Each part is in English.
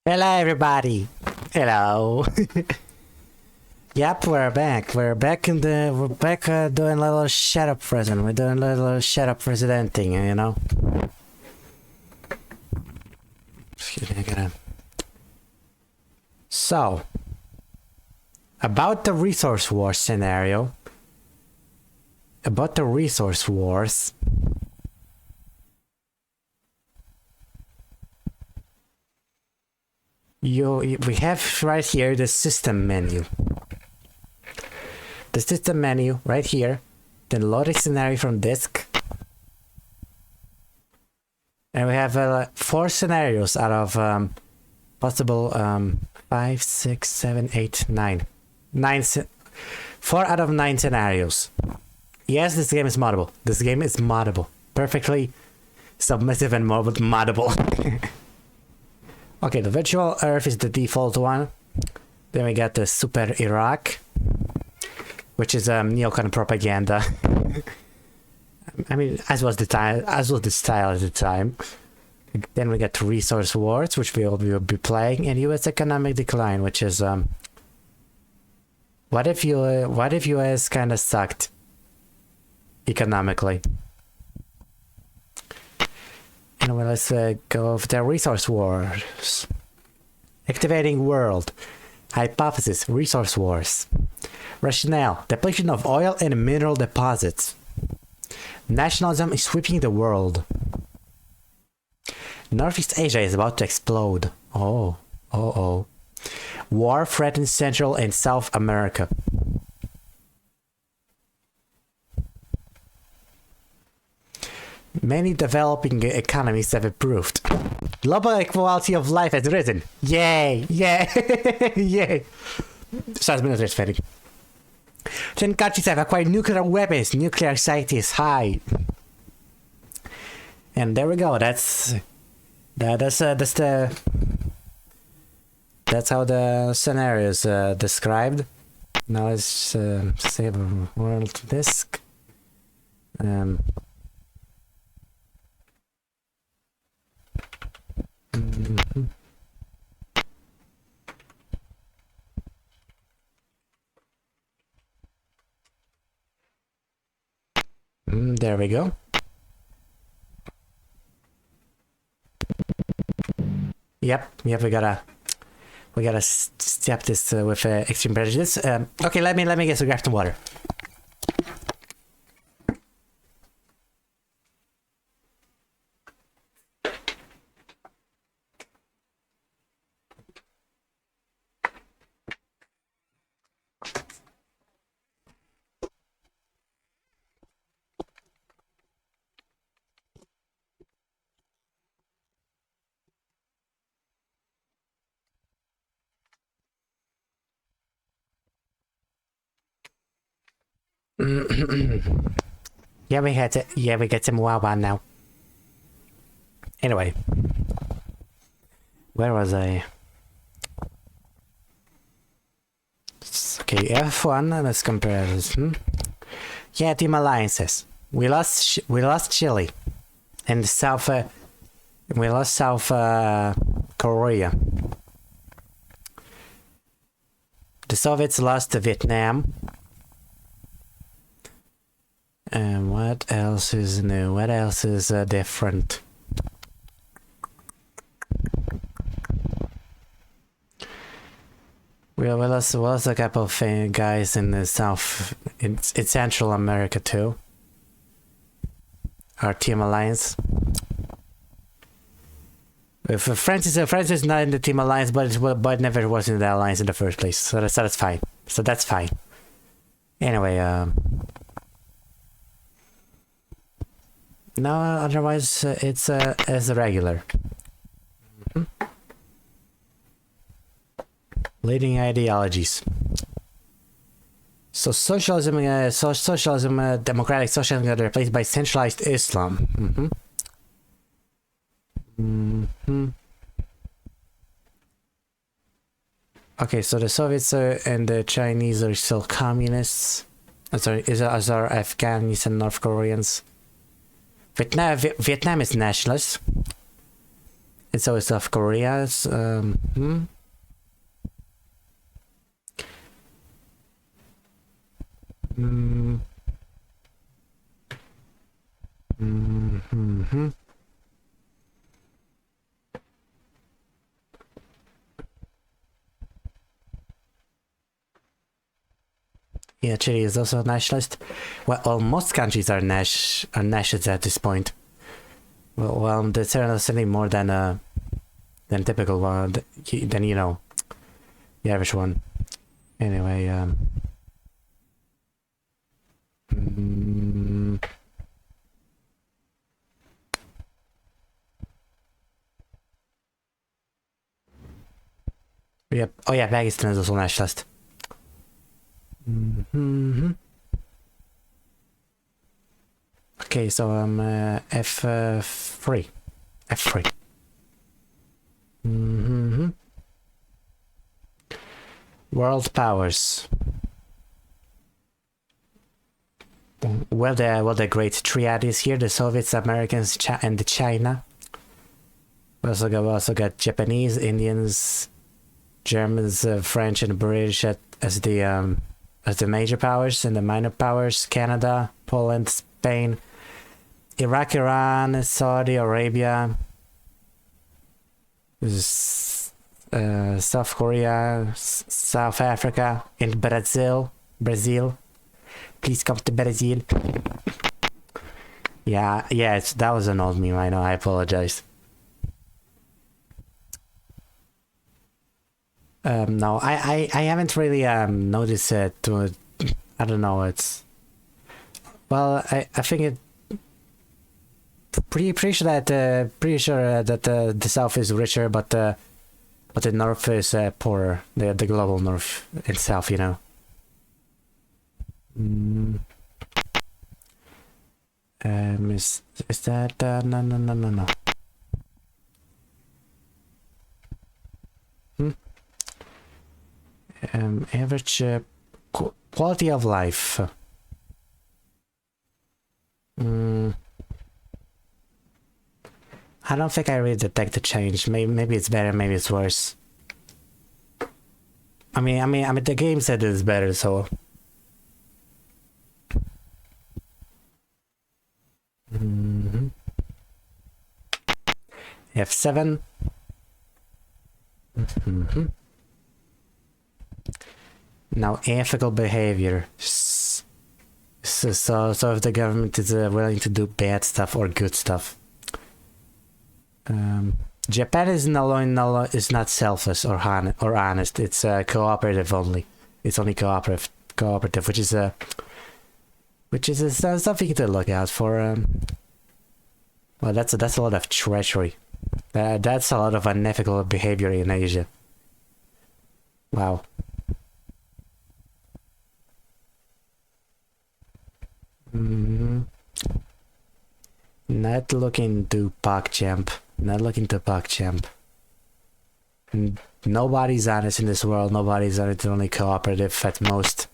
Hello, everybody. Hello. Yep, we're back. We're back doing a little shut up present. We're doing a little shut up presidenting, you know. Excuse me, I gotta. So, about the resource war scenario. About the resource wars. We have right here the system menu. The system menu right here. Then loading scenario from disk. And we have 4 scenarios out of possible 5, 6, 7, 8, 9. 4 out of 9 scenarios. Yes, this game is moddable. This game is moddable. Perfectly submissive and moddable. Okay, the virtual Earth is the default one. Then we got the Super Iraq, which is neocon propaganda. I mean, as was the style at the time. Then we got the Resource Wars, which we will be playing, and U.S. economic decline, which is what if U.S. kind of sucked economically? Well, let's go over the resource wars. Activating world. Hypothesis. Resource wars. Rationale. Depletion of oil and mineral deposits. Nationalism is sweeping the world. Northeast Asia is about to explode. Oh. War threatens Central and South America. Many developing economies have improved. Global quality of life has risen. Yay! Yay! Yay! Sounds military spending. 10 countries have acquired nuclear weapons. Nuclear society is high. And there we go. That's how the scenario is described. Now let's save world disk. There we go. Yep, we gotta step this with extreme prejudice. Okay, let me get some grab some water. Yeah, we got some Wawa now. Anyway, where was I? Okay, F1. Let's compare this. Yeah, team alliances. We lost Chile, and we lost South Korea. The Soviets lost Vietnam. And what else is new? What else is different? We lost a couple of guys in the South, in Central America too. Our team alliance. If France is not in the team alliance, but never was in the alliance in the first place, so that's fine. So that's fine. Anyway, no, otherwise it's as regular. Leading ideologies. So socialism, democratic socialism got replaced by centralized Islam. Okay, so the Soviets and the Chinese are still communists. Sorry, as are Afghans and North Koreans. Vietnam is nationalist. And so is South Korea's. Yeah, Chile is also a nationalist. Well, most countries are nationalists at this point. Well, they're certainly more than typical one, than you know, the average one. Anyway, yep. Oh yeah, Pakistan is also nationalist. Okay, so F3. F3. World powers. Well, the great triad is here: the Soviets, Americans, and China. We also got Japanese, Indians, Germans, French, and British as the major powers, and the minor powers: Canada, Poland, Spain, Iraq, Iran, Saudi Arabia, South Korea, South Africa, and Brazil. Please come to Brazil. Yeah, that was an old meme, I know, I apologize. No, I haven't really noticed it. I don't know, it's... Well, I think it... Pretty sure that the South is richer, but the North is poorer. The global North and South, you know. Is that no. Average quality of life. I don't think I really detect the change. Maybe it's better, maybe it's worse. I mean, the game said it's better, so. F7. Now, ethical behavior. So if the government is willing to do bad stuff or good stuff. Japan is not selfless or honest. It's cooperative only. It's only cooperative, which is something to look out for. Well, that's a lot of treachery. That's a lot of unethical behavior in Asia. Wow. Not looking to PogChamp. Nobody's honest in this world. Nobody's honest, only cooperative at most.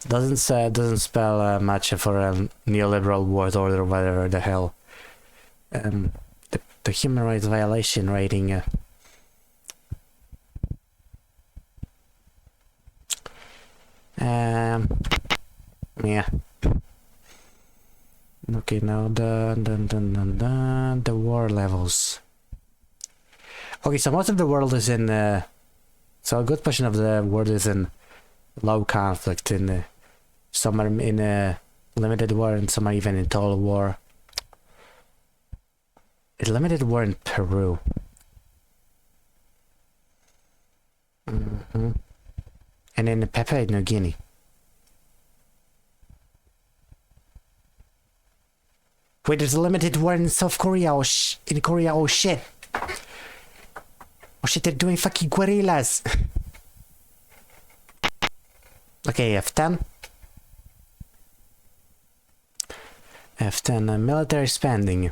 Doesn't spell much for a neoliberal world order, whatever the hell. The human rights violation rating. Yeah. Okay, now the war levels. Okay, so most of the world is in. So a good portion of the world is in low conflict. Some are in a limited war, and some are even in total war. A limited war in Peru. And in Papua New Guinea. Wait, there's a limited war in South Korea. In Korea. Oh shit. Oh shit, they're doing fucking guerrillas. Okay, F10. F10, military spending.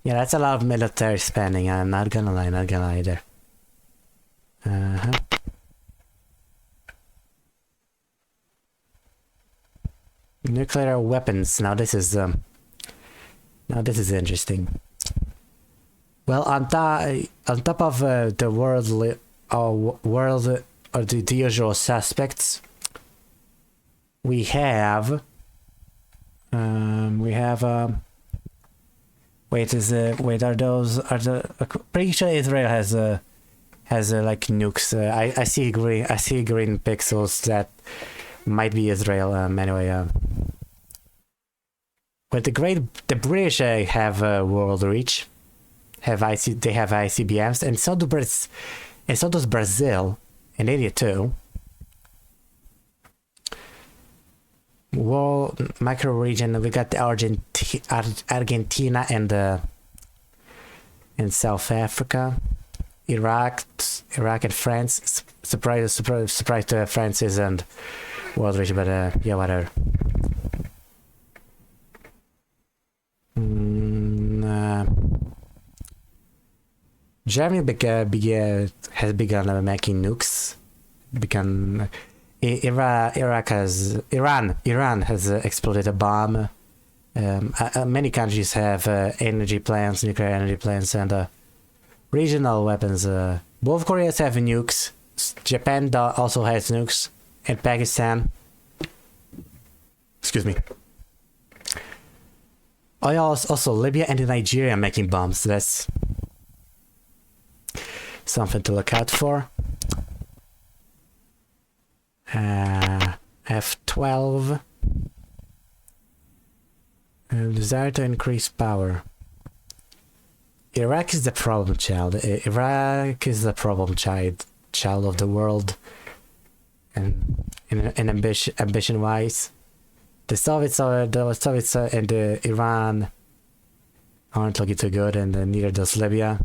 Yeah, that's a lot of military spending. I'm not gonna lie there. Nuclear weapons. Now this is Now this is interesting. Well, on top of the world or the usual suspects, we have wait, are those pretty sure Israel has like nukes. I see green pixels that might be Israel. Anyway, but the British have world reach, they have ICBMs, and so does Brazil and India too. World macro region, we got the Argentina and South Africa, Iraq and France. Surprised France isn't world region, but yeah, whatever. Germany has begun making nukes. Iran has exploded a bomb. Many countries have energy plants, nuclear energy plants, and regional weapons. Both Koreas have nukes. Japan also has nukes, and Pakistan. Excuse me. Oh, yeah, also Libya and Nigeria making bombs. That's something to look out for. F12. Desire to increase power. Iraq is the problem child. Iraq is the problem child of the world, and ambition wise, the Soviets and Iran aren't looking too good, and neither does Libya.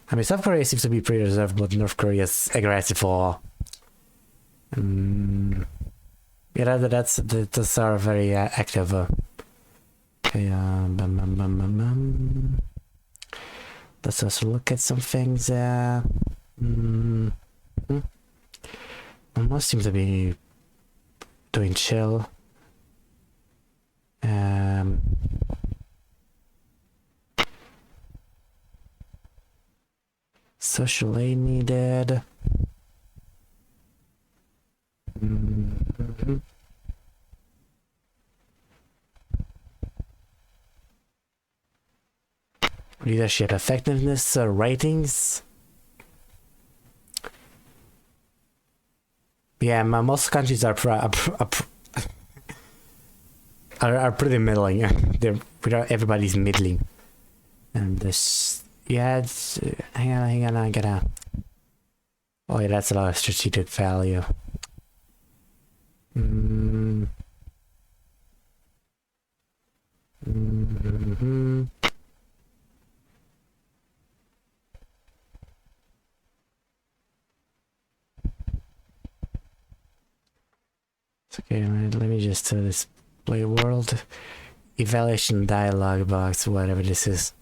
I mean, South Korea seems to be pretty reserved, but North Korea is aggressive for. Yeah, that's are very active. Okay, let's also look at some things. Most seems to be doing chill. Social aid needed. Leadership effectiveness ratings. Yeah, most countries are pretty middling. Everybody's middling, and this. Yeah, it's hang on, I gotta. Oh yeah, that's a lot of strategic value. It's okay, let me just display world evaluation dialog box, whatever this is.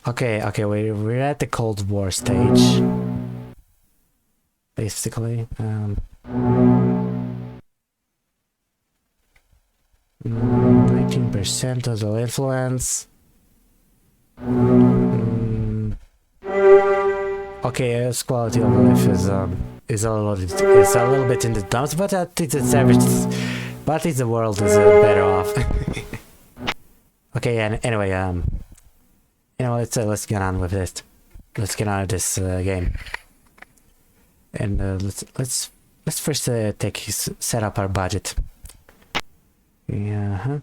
Okay, we're at the Cold War stage, basically. 19% total influence. Okay, its quality of life is a little bit in the dumps, but at least it's average. But at least the world is better off. Okay, and anyway, let's get on with this. Let's get on with this game, and let's first set up our budget. Yeah.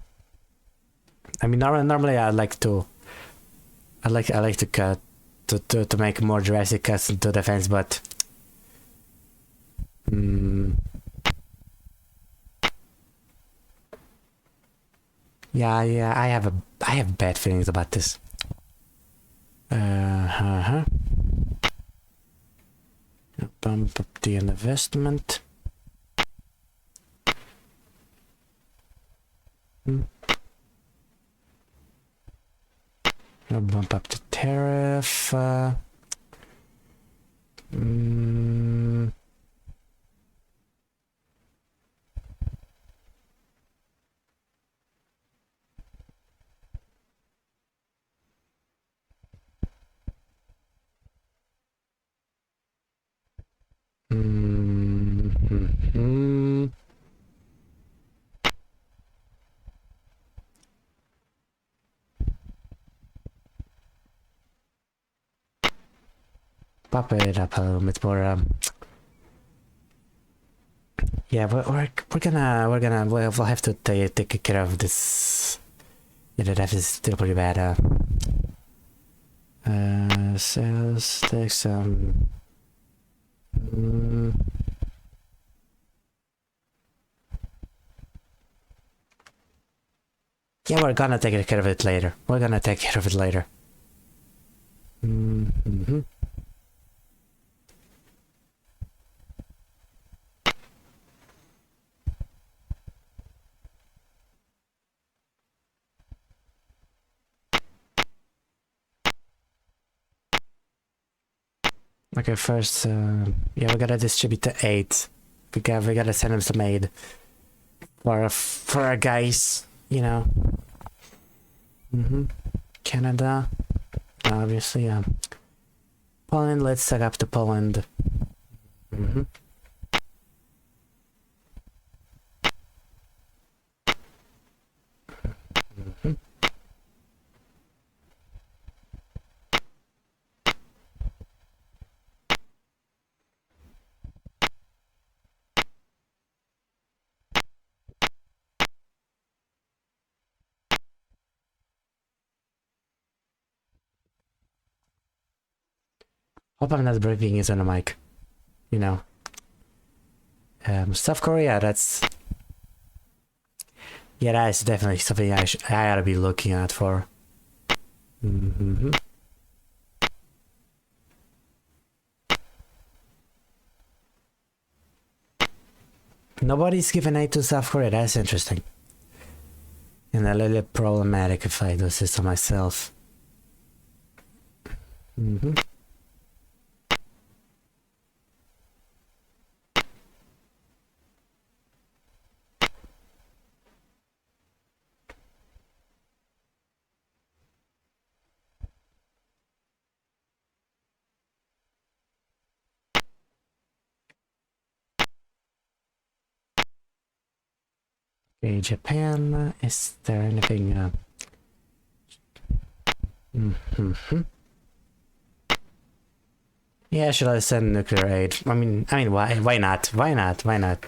I mean, normally I like to cut to make more drastic cuts into defense, but yeah, I have bad feelings about this. Bump up the investment. I'll bump up the tariff. Mm-hmm. Pop it up a little bit more. Yeah, we'll have to take care of this. Yeah, that is still pretty bad. Sales, take some. Yeah, we're gonna take care of it later. We're gonna take care of it later. Mm-hmm. Okay, first, yeah, we gotta distribute the aid. We gotta send him some aid for our guys, you know. Canada, obviously. Poland. Let's set up to Poland. Hope I'm not breathing is on the mic. You know. South Korea, that's... Yeah, that is definitely something I ought to be looking out for. Nobody's given aid to South Korea, that's interesting. And a little problematic if I do this to myself. Okay, Japan, is there anything... Yeah, should I send nuclear aid? I mean, why not? Why not? Why not?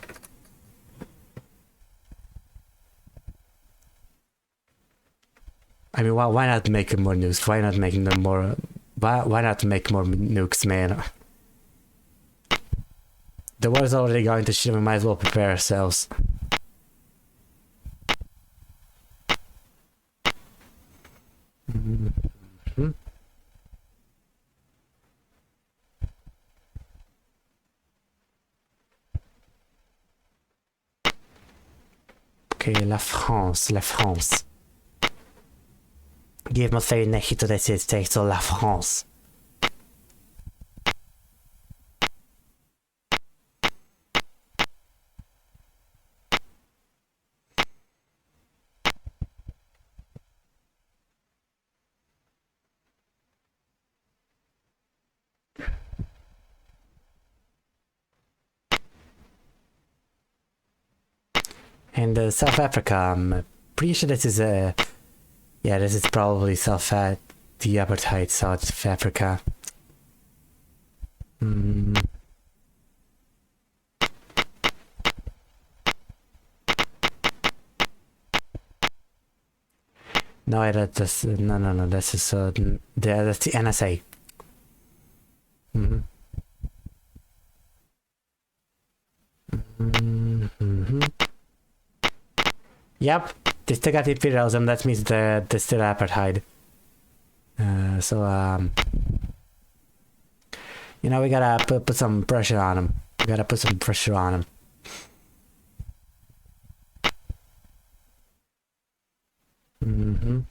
I mean, why not make more nukes? Why not making them more... Why not make more nukes, man? The war's already going to shit, we might as well prepare ourselves. Okay, la France. Give mig säga nej till det States och la France. And South Africa, I'm pretty sure this is a... Yeah, this is probably the apartheid South Africa. No, that's... No, this is... that's the NSA. Yep, they still got imperialism, that means they're still apartheid. You know, we gotta put some pressure on them. We gotta put some pressure on them.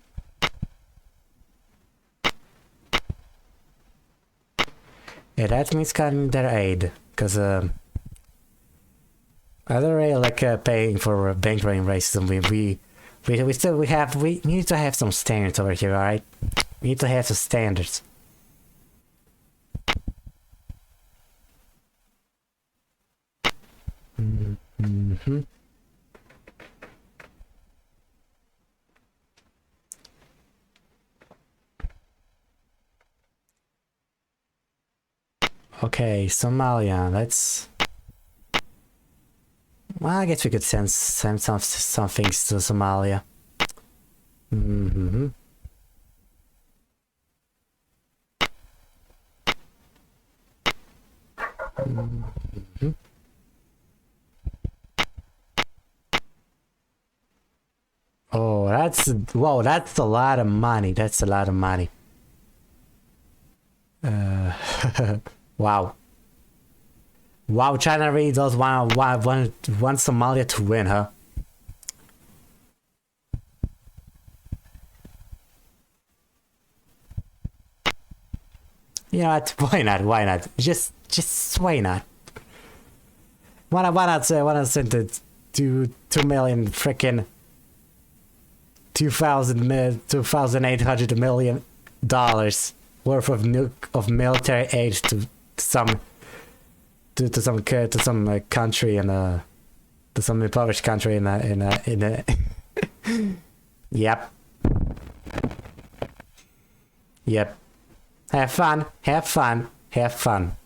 Yeah, that means cutting their aid, because other like paying for bankrolling racism, we need to have some standards over here, alright? We need to have some standards. Mm-hmm. Okay, Somalia. Let's. Well, I guess we could send some things to Somalia. Mm-hmm. Mm-hmm. Oh, that's whoa! That's a lot of money. That's a lot of money. Wow. Wow, China really does want Somalia to win, huh? You know what? Why not? Why not? Just why not? Why not send it to 2 million freaking 2,800 million dollars worth of military aid to some country to some impoverished country in a yep. Yep. Have fun. Have fun. Have fun.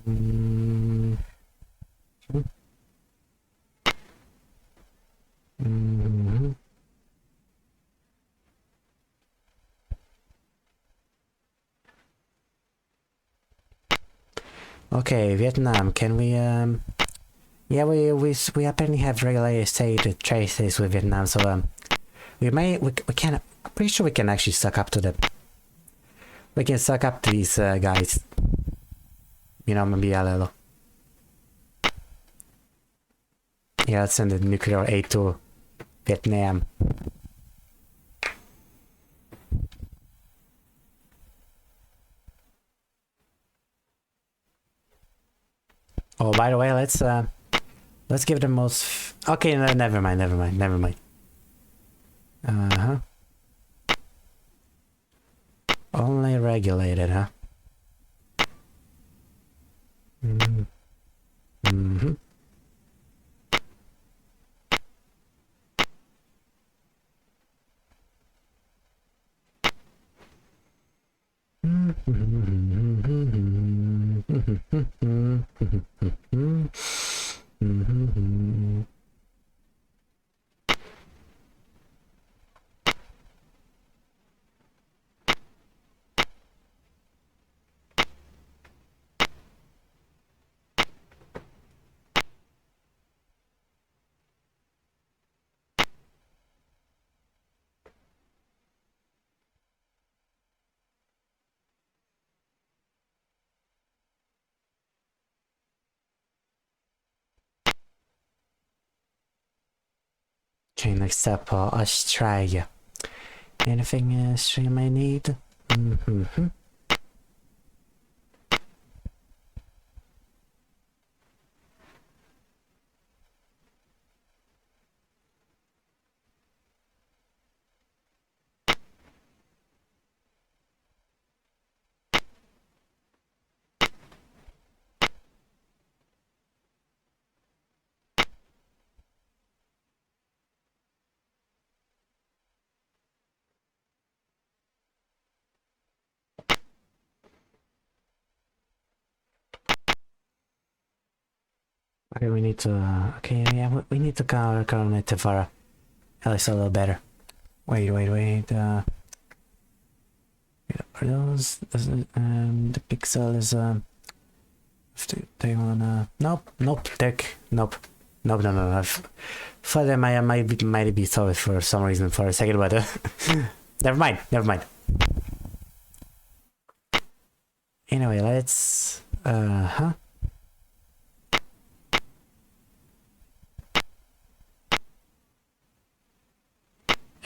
Mm-hmm. Mm-hmm. Okay, Vietnam. Can we yeah, we apparently have regulated state traces with Vietnam, so we can. I'm pretty sure we can actually suck up to them. We can suck up to these guys. You know, maybe a little. Yeah, let's send the nuclear aid to Vietnam. Oh, by the way, let's give them most. Okay, no, never mind. Uh-huh. Only regulated, huh? Mm-hmm. Mm-hmm. Okay, next up, Australia. Anything Australia may need? Mm-hmm. Okay, we need to. Okay, yeah, we need to coordinate Tavara at least a little better. Wait. Are those? The pixel is they wanna. Nope. Tech. Nope. No. Thought I might be sorry for some reason for a second, but never mind. Anyway, let's.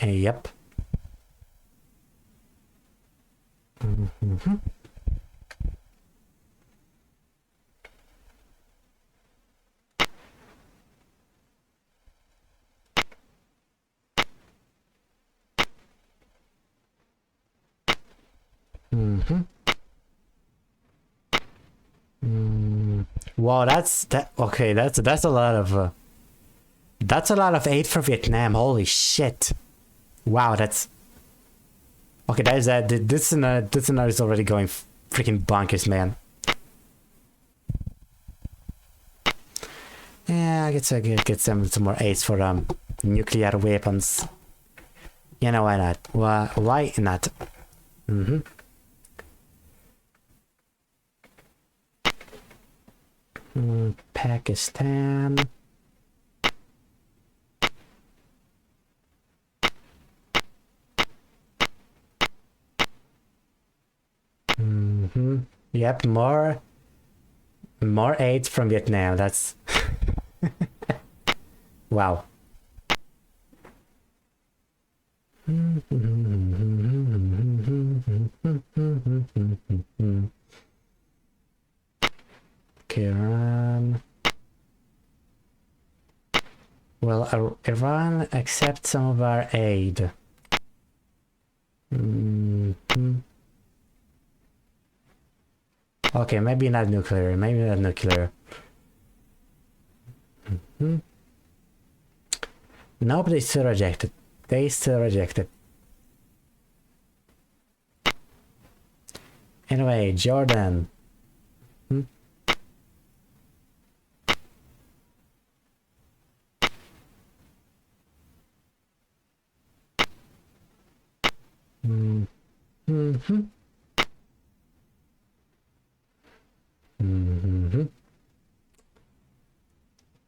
Yep. Mm-hmm. Wow, that's that. Okay, that's a lot of. That's a lot of aid for Vietnam. Holy shit! Wow, that's. Okay, that is that. This scenario is already going freaking bonkers, man. Yeah, I guess I could get some more aids for nuclear weapons. You know, why not? Why not? Pakistan. Yep, more aid from Vietnam. That's wow. Okay, Iran. Well, Iran accepts some of our aid. Okay, maybe not nuclear. Maybe not nuclear. Nope, they still rejected. They still rejected. Anyway, Jordan.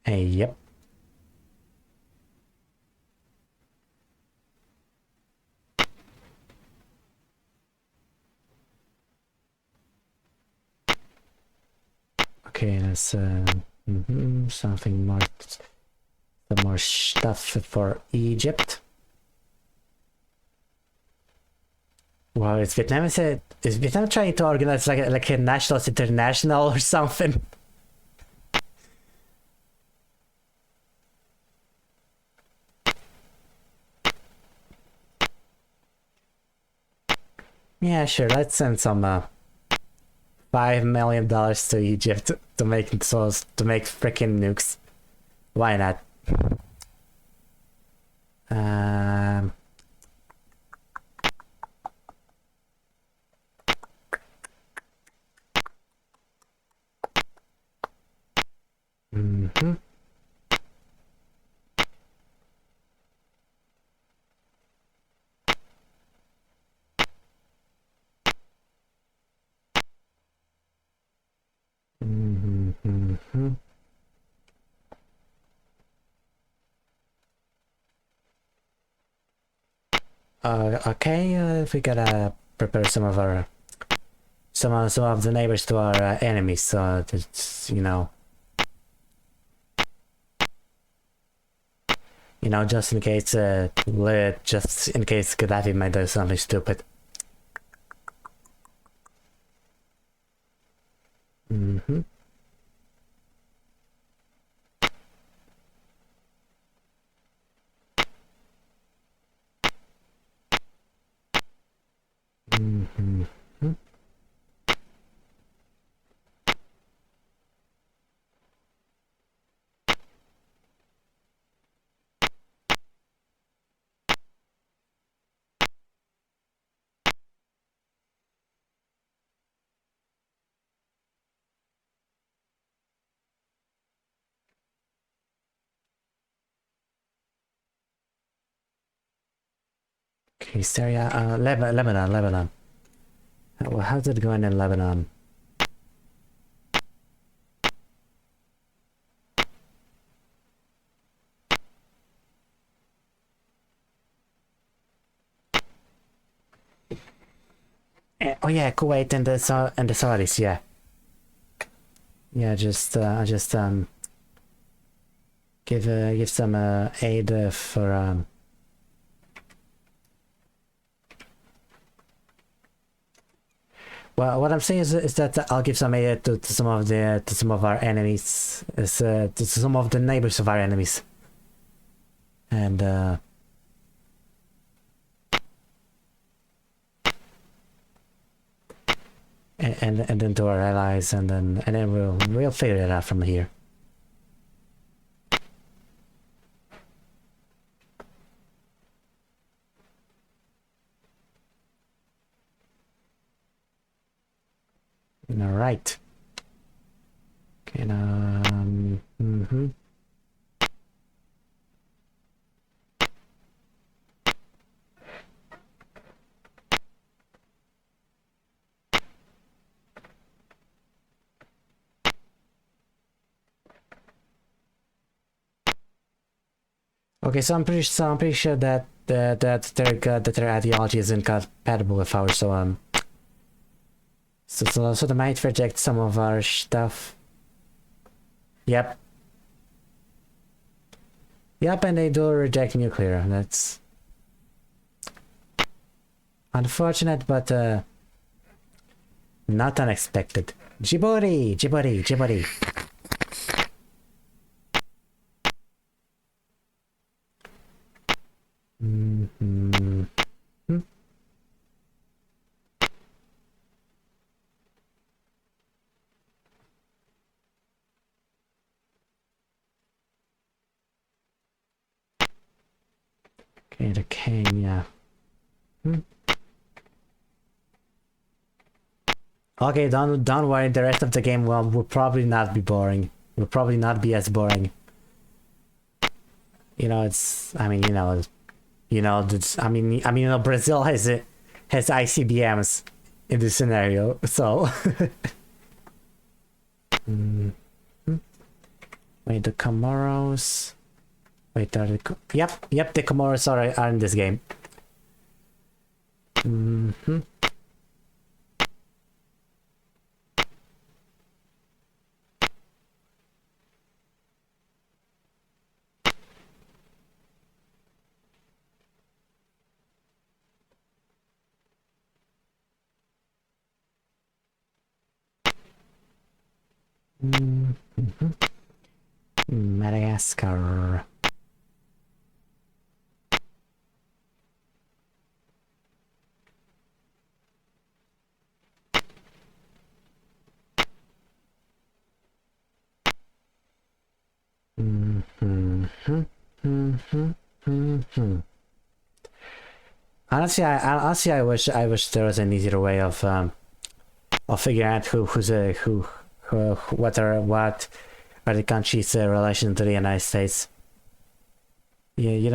Hey, yep. Okay, that's something more, some more stuff for Egypt. Wow, is Vietnam trying to organize like a nationals international or something? Yeah, sure. Let's send some $5 million to Egypt to make freaking nukes. Why not? Okay, we gotta prepare some of the neighbors to our enemies, so that's, just in case Gaddafi might do something stupid. Okay, Syria, Lebanon. Well, how's it going in Lebanon? Oh yeah, Kuwait and the Saudis, yeah. Yeah, just give some aid for Well, what I'm saying is that I'll give some aid to some of our enemies, to some of the neighbors of our enemies, and and then to our allies, and then we'll figure it out from here. All right. Okay. Okay, so I'm pretty sure that their ideology is incompatible with ours. So they might reject some of our stuff. Yep. Yep, and they do reject nuclear. That's unfortunate, but not unexpected. Djibouti, Djibouti, Djibouti. Okay, the Kenya. Okay, don't worry. The rest of the game will probably not be boring. Will probably not be as boring. You know, it's. I mean, it's, I mean, Brazil has ICBMs in this scenario, so. Wait, the Comoros. Wait, yep, the Comoros are in this game. Madagascar. Honestly, I wish there was an easier way of figuring out what are the countries' relation to the United States. Yeah, you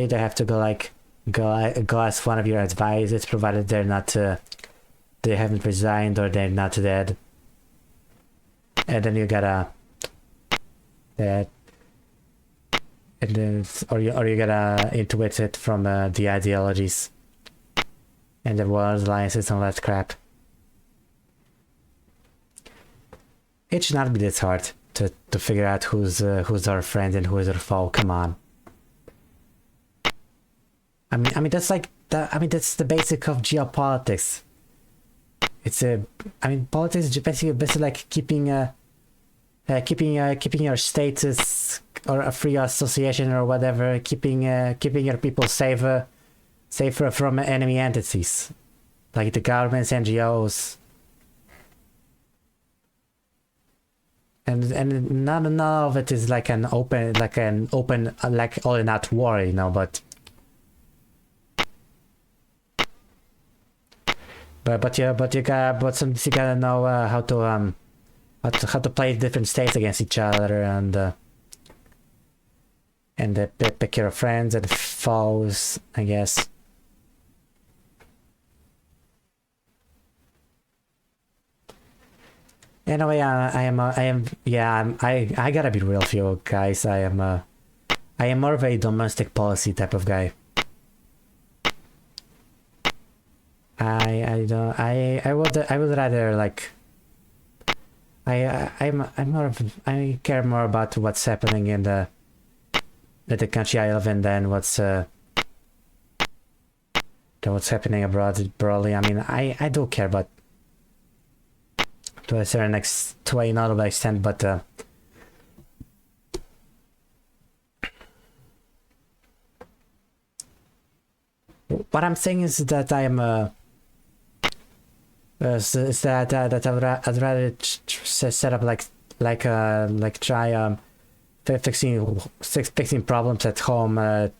either have to go ask one of your advisors, provided they haven't resigned or they're not dead, and then you gotta you gotta intuit it from the ideologies and the world alliances and all that crap. It should not be this hard to figure out who's our friend and who is our foe. Come on. I mean that's that's the basic of geopolitics. Politics is basically like keeping your status or a free association or whatever, keeping your people safer from enemy entities, like the governments, NGOs. And none of it is like an open all in out war, but you gotta know how to play different states against each other and pick your friends and foes, I guess. Anyway, I gotta be real with you guys. I am more of a domestic policy type of guy. I would rather like I care more about what's happening in the country I live in than what's happening abroad broadly. I mean, I do care, but to a certain to a notable extent, but what I'm saying is that I am Is that I'd rather set up like try fixing problems at home and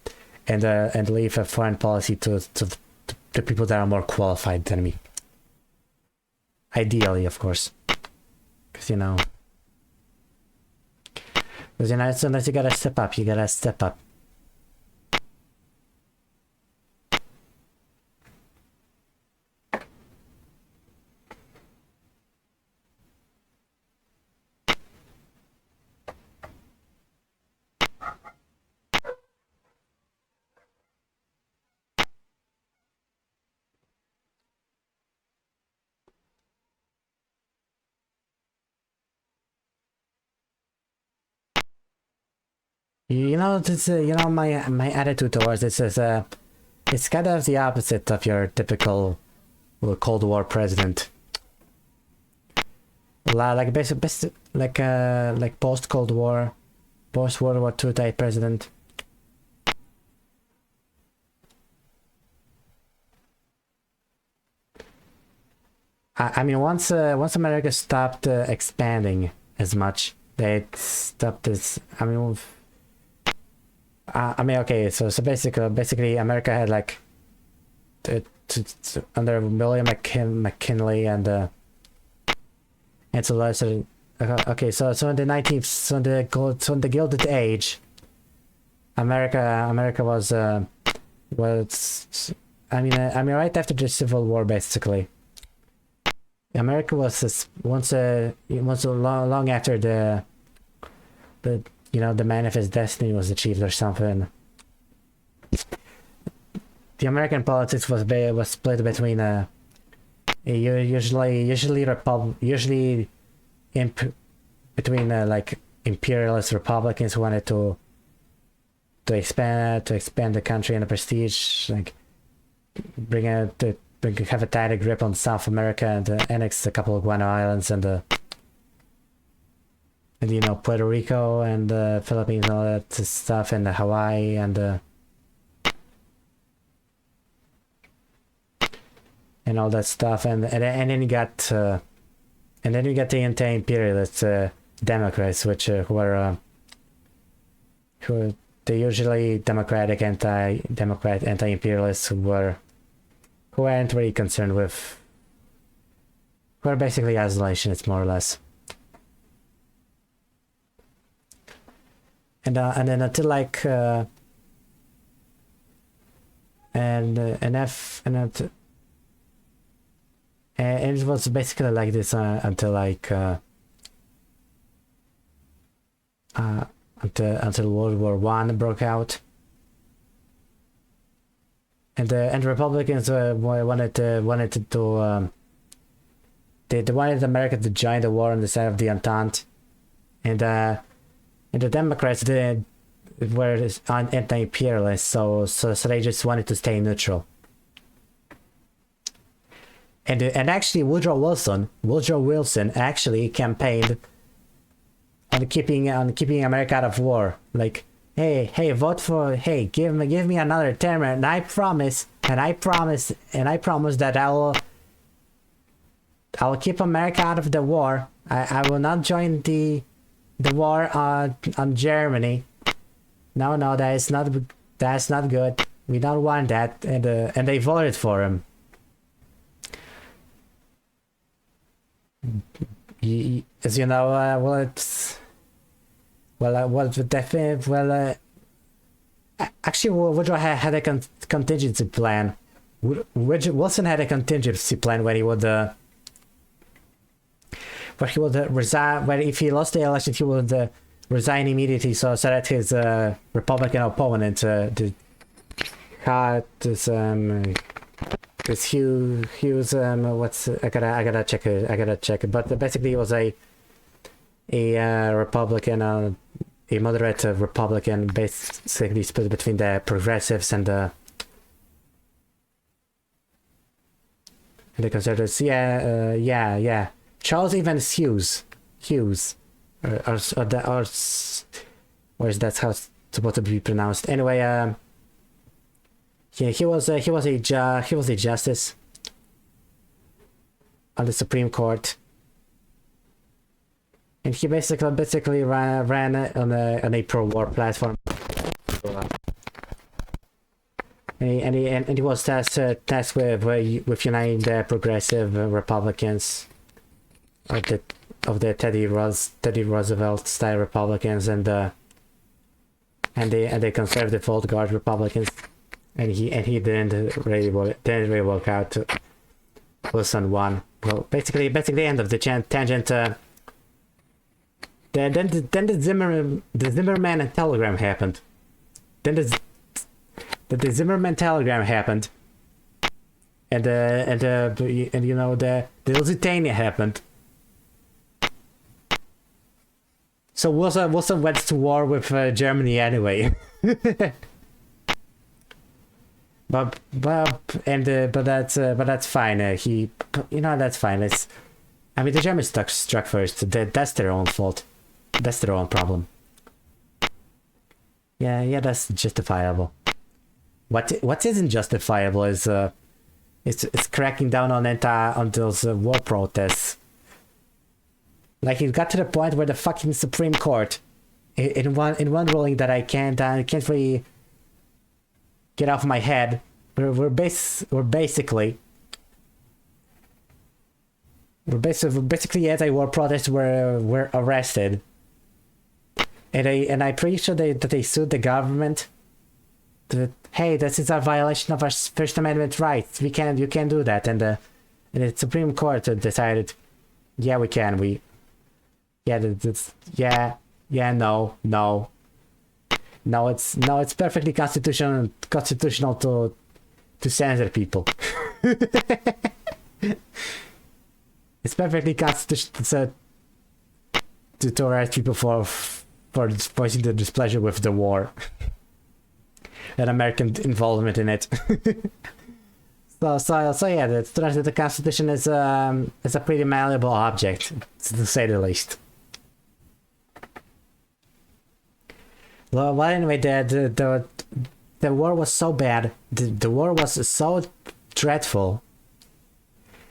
leave a foreign policy to people that are more qualified than me. Ideally, of course, because sometimes you gotta step up. You gotta step up. This my attitude towards this is it's kind of the opposite of your typical Cold War president. Like basically like post Cold War, post World War II type president. I mean, once America stopped expanding as much, they stopped this. Okay. So basically, America had like under William McKinley and so okay. So in the Gilded Age, America was right after the Civil War, basically. America was once long after the manifest destiny was achieved or something. The American politics was split between between like imperialist Republicans who wanted to expand the country and the prestige, like have a tighter grip on South America and annex a couple of Guano Islands and Puerto Rico and the Philippines and all that stuff, and Hawaii and all that stuff, and then you got the anti-imperialist Democrats, which who are they're usually anti-imperialists who aren't really concerned with, who are basically isolationists, more or less. And then until like and it was basically like this until like until World War I broke out. And Republicans wanted America to join the war on the side of the Entente, and the Democrats were anti-imperialist, so they just wanted to stay neutral. And actually, Woodrow Wilson actually campaigned on keeping America out of war. Like, hey, give me another term, and I promise that I will keep America out of the war. I will not join the war on Germany. No, that's not good. We don't want that, and they voted for him. As you know, actually, Woodrow had a contingency plan. Wilson had a contingency plan when he would resign. When if he lost the election, he would resign immediately, so that his Republican opponent, this Hughes, what's I gotta check it. But basically, it was a Republican, a moderate Republican, basically split between the progressives and the conservatives. Yeah. Charles Evans Hughes, or where's that's how it's supposed to be pronounced. Anyway, he was a justice. on the Supreme Court, and he basically ran on a pro-war platform. And he was tasked with uniting the progressive Republicans of the Teddy Roosevelt style Republicans and the conservative old guard Republicans, and he didn't really work out. Wilson won. Well, basically end of the tangent. Then the Zimmerman telegram happened. Then the Zimmerman telegram happened, and you know the Lusitania happened. So Wilson went to war with Germany anyway. but that's fine. That's fine. The Germans struck first. That's their own fault. That's their own problem. Yeah, that's justifiable. What isn't justifiable is it's cracking down on those war protests. Like, it got to the point where the fucking Supreme Court, in one ruling that I can't really get off my head, we're basically anti-war protests were arrested, and I'm pretty sure that they sued the government. That, hey, this is a violation of our First Amendment rights. You can't do that, and the Supreme Court decided, yeah, we can. No, it's perfectly constitutional to censor people. It's perfectly constitutional to arrest people for voicing their displeasure with the war and American involvement in it. So yeah, the Constitution is a pretty malleable object, to say the least. Well, anyway, the war was so bad. The war was so dreadful.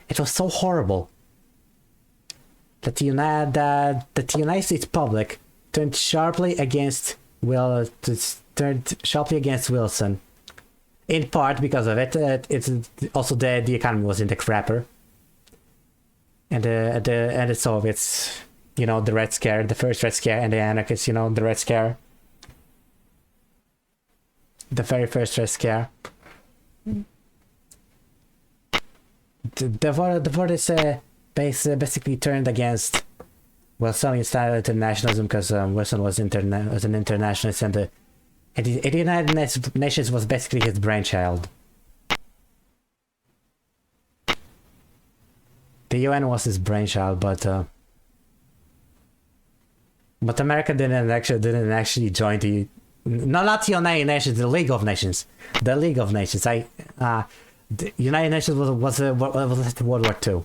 It was so horrible that the United States public turned sharply against Wilson. In part because of it. It's also the economy was in the crapper, and the Soviets, the Red Scare, the first Red Scare, and the anarchists, the Red Scare. The very first Red Scare. The war is basically turned against Wilsonian-style internationalism, because Wilson was an internationalist, and the United Nations was basically his brainchild. The UN was his brainchild, but America didn't actually join the. No, not the United Nations, the League of Nations. The League of Nations. The United Nations was after World War II.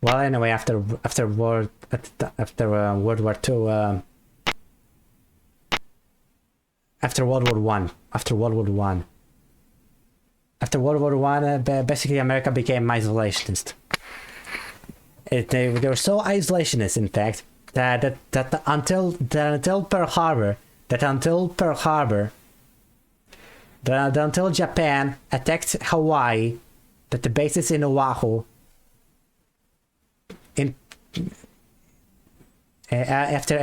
Well, anyway, after World War II, after World War One, basically America became isolationist. They were so isolationist, in fact, that until Pearl Harbor, until Japan attacked Hawaii, that the bases in Oahu, after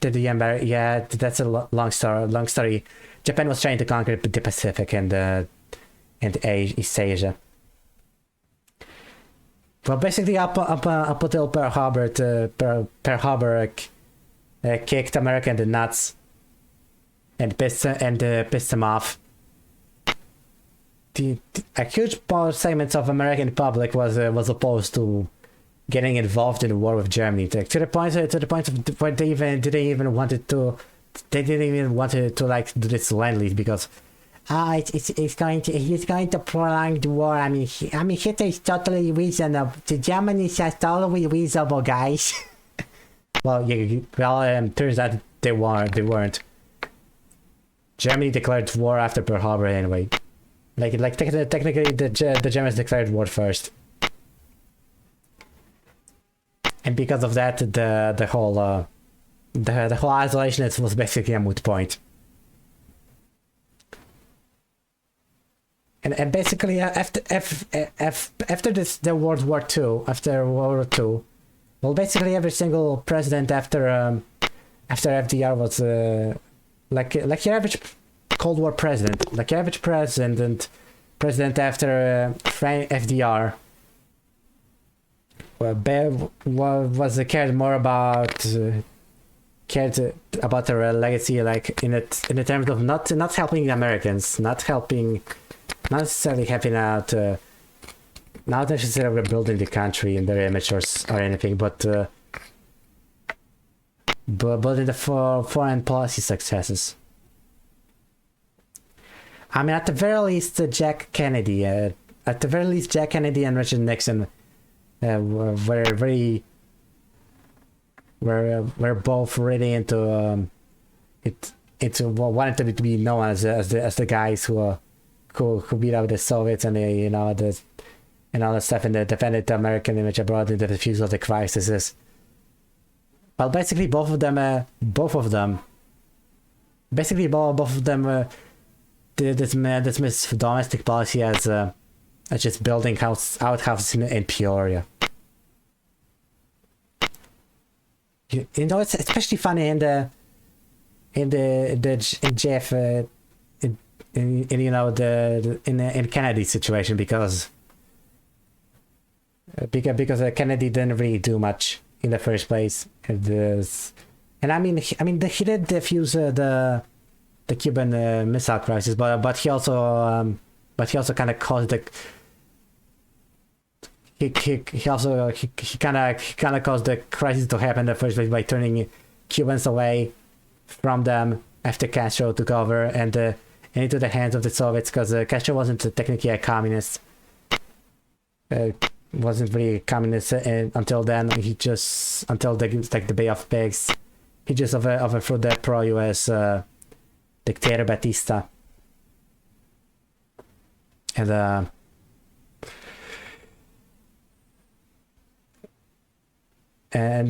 the embargo, yeah, that's a long story. Japan was trying to conquer the Pacific and East Asia. Well, basically, up until Pearl Harbor, kicked America in the nuts and pissed them off. A huge segment of American public was opposed to getting involved in the war with Germany, to the point of where they didn't even want to like do this landly, because he's going to prolong the war. I mean Hitler is totally reasonable. The Germans are totally reasonable guys. Well, turns out they weren't. Germany declared war after Pearl Harbor anyway. Technically, the Germans declared war first, and because of that, the whole isolation was basically a moot point. And basically after World War II, well, basically every single president after FDR was like your average Cold War president, like your average president after FDR was cared more about their legacy, like in the terms of not helping Americans, not necessarily helping out, not necessarily rebuilding the country in their image or anything, but in the foreign policy successes. I mean, at the very least, Jack Kennedy and Richard Nixon were both really into wanted to be known as the guys who beat out the Soviets and and all that stuff, and defended the American image abroad in the defuse of the crises. Well, basically both of them dismiss domestic policy as just building outhouses in Peoria. It's especially funny in Kennedy's situation because Kennedy didn't really do much in the first place, and I mean he did defuse the Cuban Missile Crisis, but he also kind of caused the he kind of caused the crisis to happen in the first place by turning Cubans away from them after Castro took over and into the hands of the Soviets, because Castro wasn't technically a communist. Wasn't really communist until then. Until the Bay of Pigs, he just overthrew the pro-US dictator Batista, and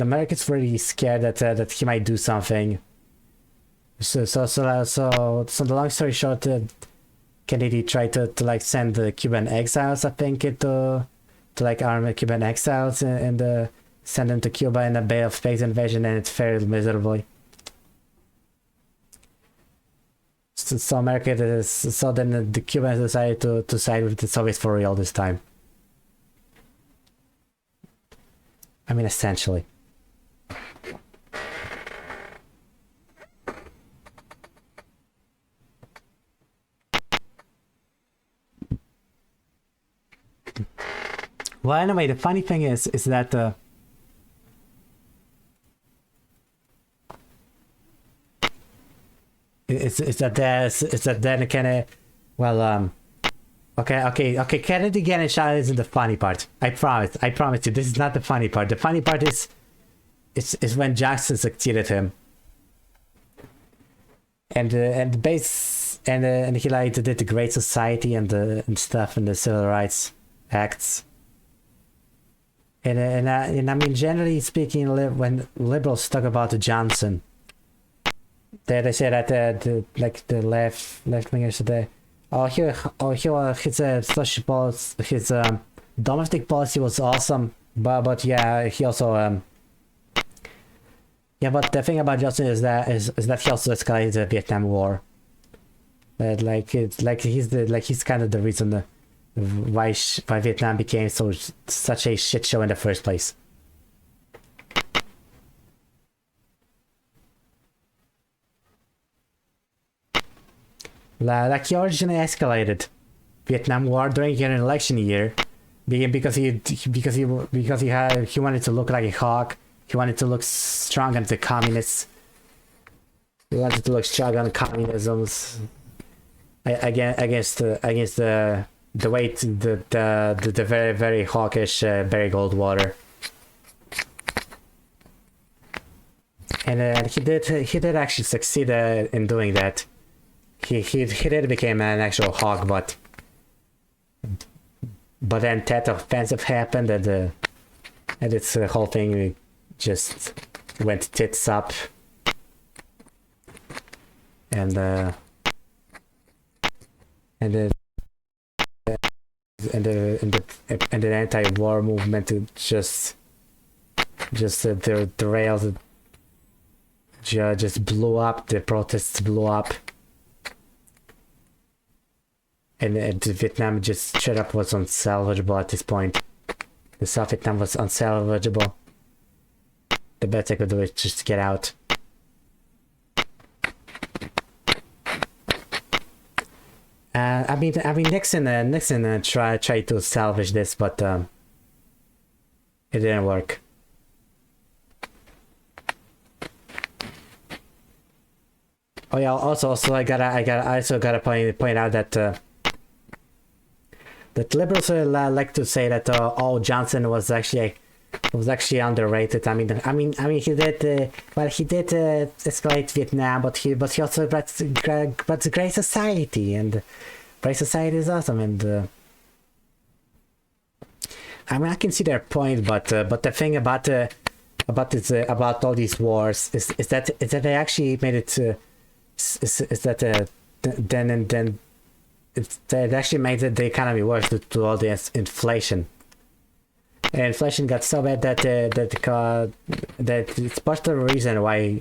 Americans were really scared that he might do something. So the long story short, Kennedy tried to like send the Cuban exiles, I think, to arm Cuban exiles and send them to Cuba in a Bay of Pigs invasion, and it failed miserably. So then the Cubans decided to side with the Soviets for real this time. I mean, essentially. Well, anyway, the funny thing is that then kind of, well, okay, Kennedy getting shot isn't the funny part. I promise you, this is not the funny part. The funny part is when Jackson succeeded him, and he like did the Great Society and stuff and the Civil Rights Acts. And I mean, generally speaking, when liberals talk about Johnson, they say that the left wingers today, his social policy, his domestic policy was awesome, but yeah, he also but the thing about Johnson is that he also escalated the Vietnam War. He's kind of the reason why Vietnam became such a shit show in the first place. Like he originally escalated Vietnam War during an election year, because he wanted to look like a hawk. He wanted to look strong against the communists. He wanted to look strong on communisms against the very, very hawkish Barry Goldwater. And he did actually succeed in doing that. he did became an actual hog, but then that offensive happened, and this whole thing just went tits up, and the anti-war movement just derailed. Just blew up. The protests blew up, and Vietnam just straight up was unsalvageable at this point. The South Vietnam was unsalvageable. The best I could do is just get out. I mean Nixon tried to salvage this, but it didn't work. Oh yeah. Also, I gotta point out that that liberals like to say that Johnson was actually underrated. I mean he did escalate Vietnam, but he also brought the Great Society, and Great Society is awesome. And I mean I can see their point, but the thing about all these wars is that they actually made it. It actually made the economy worse due to all this inflation. And inflation got so bad that it's part of the reason why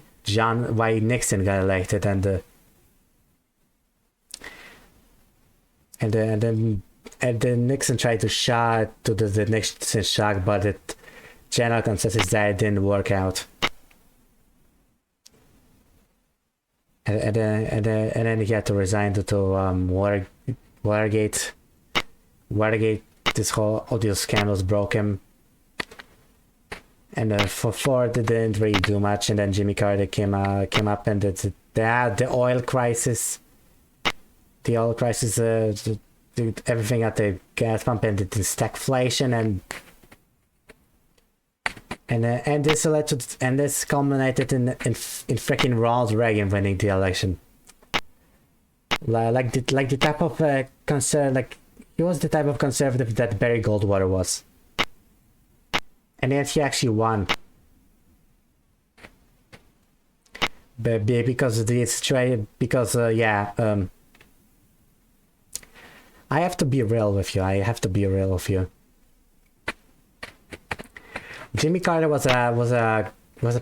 Nixon got elected, and then Nixon tried to do the Nixon shock, but it general consensus that it didn't work out. And then he had to resign due to Watergate. All these scandals broke him. And for Ford, it didn't really do much. And then Jimmy Carter came up, and the oil crisis. The oil crisis, everything at the gas pump, and the stagflation, and this led to, and this culminated in freaking Ronald Reagan winning the election. Like the type of he was the type of conservative that Barry Goldwater was, and yet he actually won. Because of the situation, I have to be real with you. Jimmy Carter was a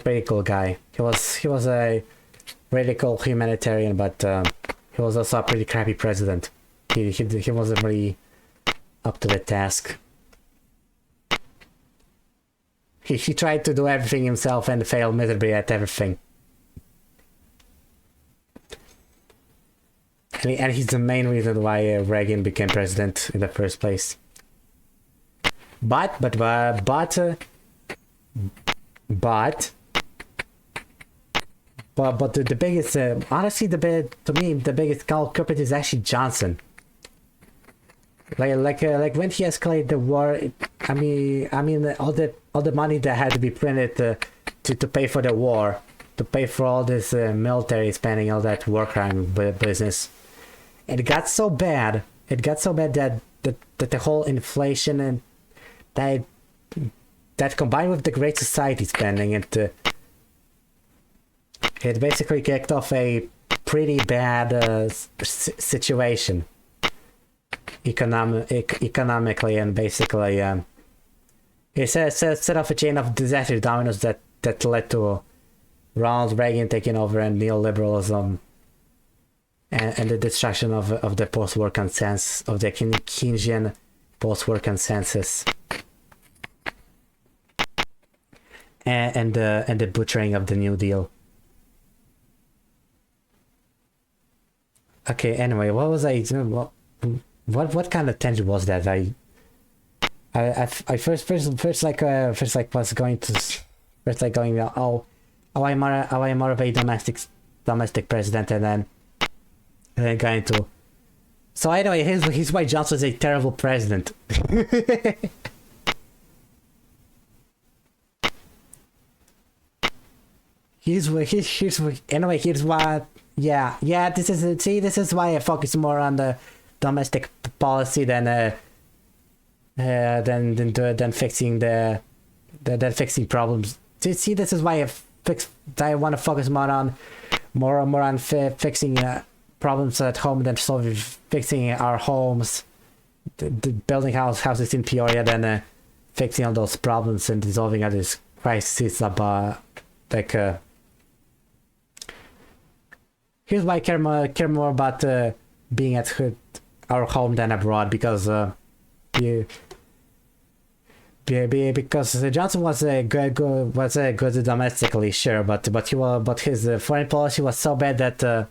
pretty cool guy. He was a really cool humanitarian, but he was also a pretty crappy president. He wasn't really up to the task. He tried to do everything himself and failed miserably at everything. And he's the main reason why Reagan became president in the first place. But the biggest, honestly, to me, the biggest culprit is actually Johnson. Like when he escalated the war, I mean, all the money that had to be printed to pay for the war, to pay for all this military spending, all that war crime business, it got so bad. That the whole inflation and that combined with the Great Society spending, it basically kicked off a pretty bad situation economically, and basically it set off a chain of disaster dominoes that led to Ronald Reagan taking over and neoliberalism and the destruction of the post-war consensus, of the Keynesian post-war consensus. And the butchering of the New Deal. Okay, anyway, what was I doing? What kind of tangent was that? I first was going to I'm more of a domestic president, and then going to. So anyway, here's why Johnson's a terrible president. Here's why Yeah. This is why I focus more on the domestic policy than fixing than fixing problems. See, this is why I want to focus more on fixing problems at home than fixing our homes, building houses in Peoria, than fixing all those problems and resolving all these crises about here's why I care more about being at our home than abroad, because because Johnson was a good domestically, sure, but his foreign policy was so bad that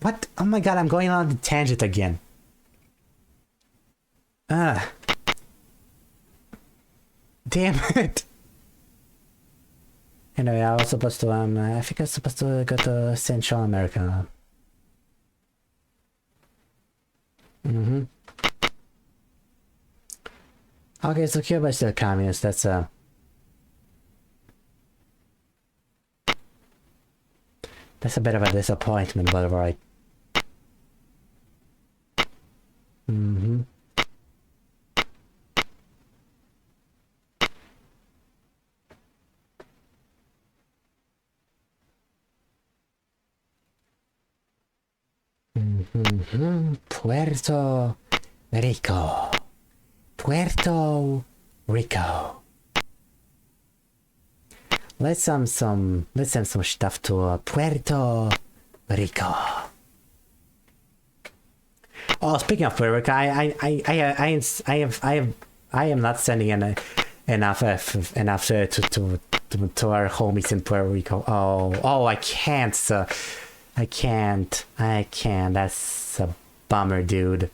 what? Oh my god, I'm going on a tangent again. Damn it. Anyway, I was supposed to I think I was supposed to go to Central America. Okay, so Cuba's still communist. That's a bit of a disappointment, but alright. Puerto Rico. Puerto Rico. Let's send some stuff to Puerto Rico. Oh, speaking of Puerto Rico, I am not sending enough to our homies in Puerto Rico. Oh, I can't. I can't. That's a bummer, dude.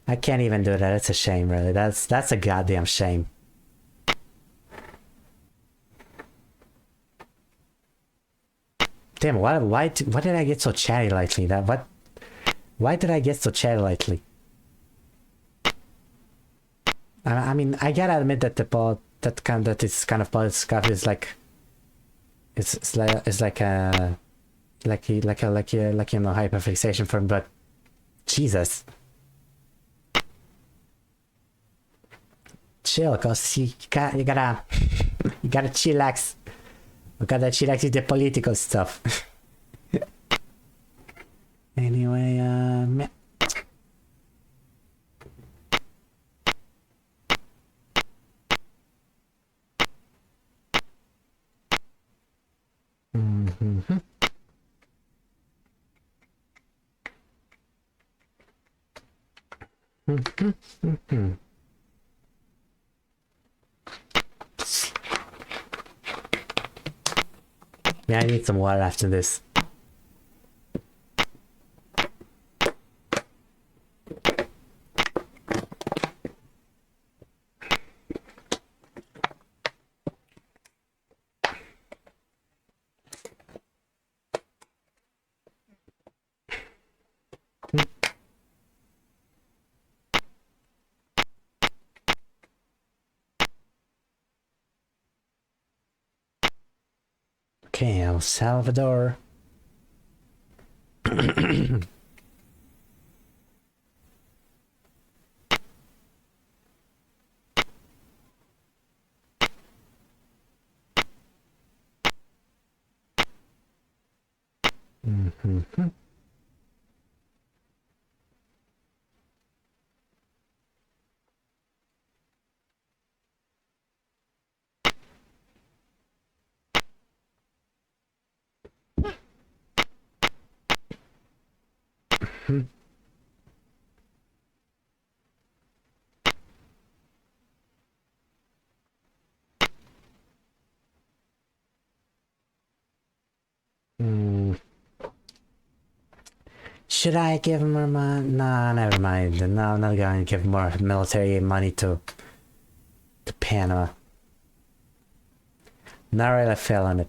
I can't even do that. It's a shame, really. That's a goddamn shame. Damn, why did I get so chatty lately? Why did I get so chatty lately? I mean, I gotta admit that this kind of political stuff is like, it's like hyperfixation for me, but Jesus. Chill, cause you gotta chillax. You gotta chillax with the political stuff. Anyway, yeah. Yeah, I need some water after this. Okay, El Salvador. Should I give him more money? Nah, never mind. No, I'm not going to give more military money to Panama. Not really fell on it.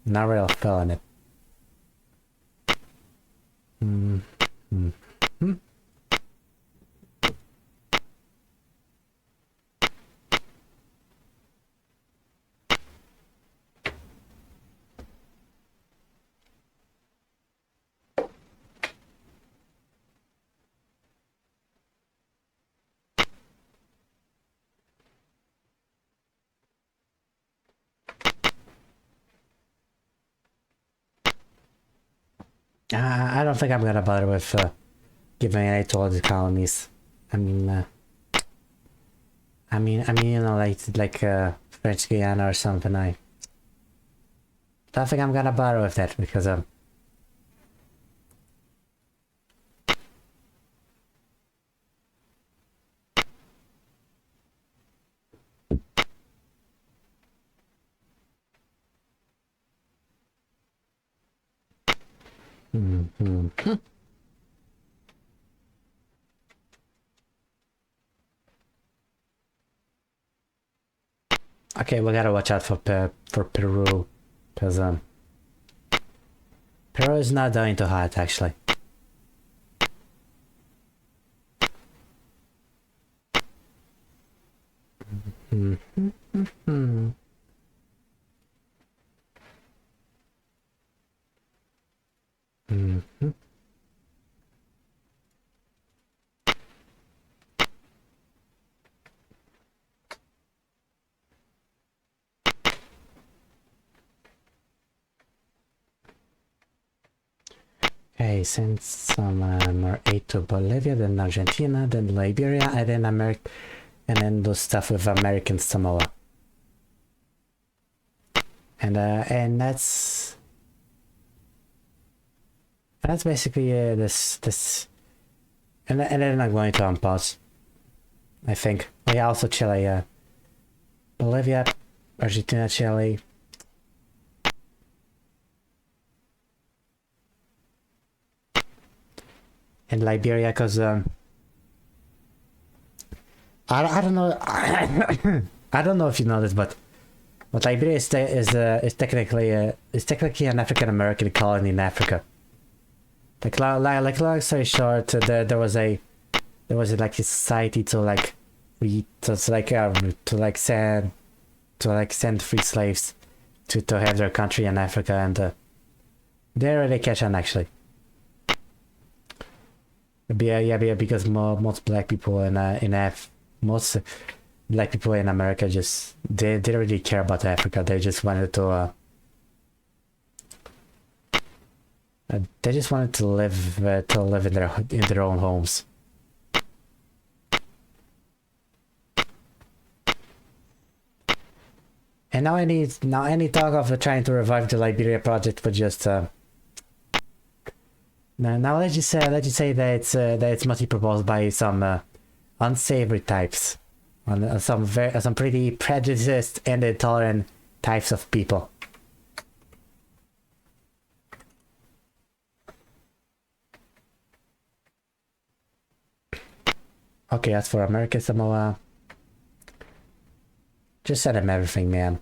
Not really fell on it. I don't think I'm gonna bother with giving any to all the colonies. I mean, you know, like French Guiana or something. I don't think I'm gonna bother with that because okay, we gotta watch out for Peru, because Peru is not doing too hot actually. Okay, send some more aid to Bolivia, then Argentina, then Liberia, and then and then do stuff with American Samoa. And that's basically this, and then I'm going to unpause. I think. Oh yeah, also Chile, Bolivia, Argentina, Chile. And Liberia, because I don't know. I don't know if you know this, but Liberia is technically an African American colony in Africa. Like long story short, there was like a society to send free slaves to have their country in Africa, and they really catch on actually. Yeah, because most black people most black people in America just they didn't really care about Africa. They just wanted to live in their own homes. And now any talk of trying to revive the Liberia project would just now let's just say that it's mostly proposed by some unsavory types, on some pretty prejudiced and intolerant types of people. Okay, as for American Samoa, just send him everything, man.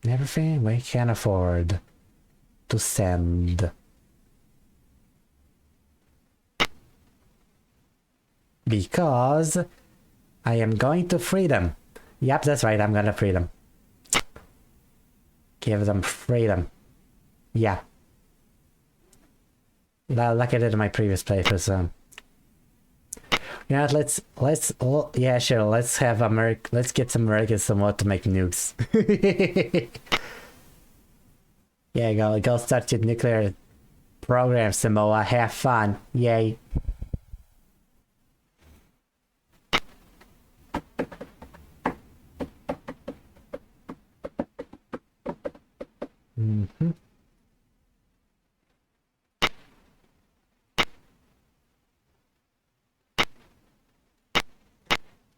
Everything we can afford to send. Because I am going to free them. Yep, that's right, I'm gonna free them. Give them freedom. Yeah. Like I did in my previous playthroughs. You know what, yeah, sure, let's get some Americans somewhat to make nukes. Yeah, go start your nuclear program, Samoa, have fun. Yay.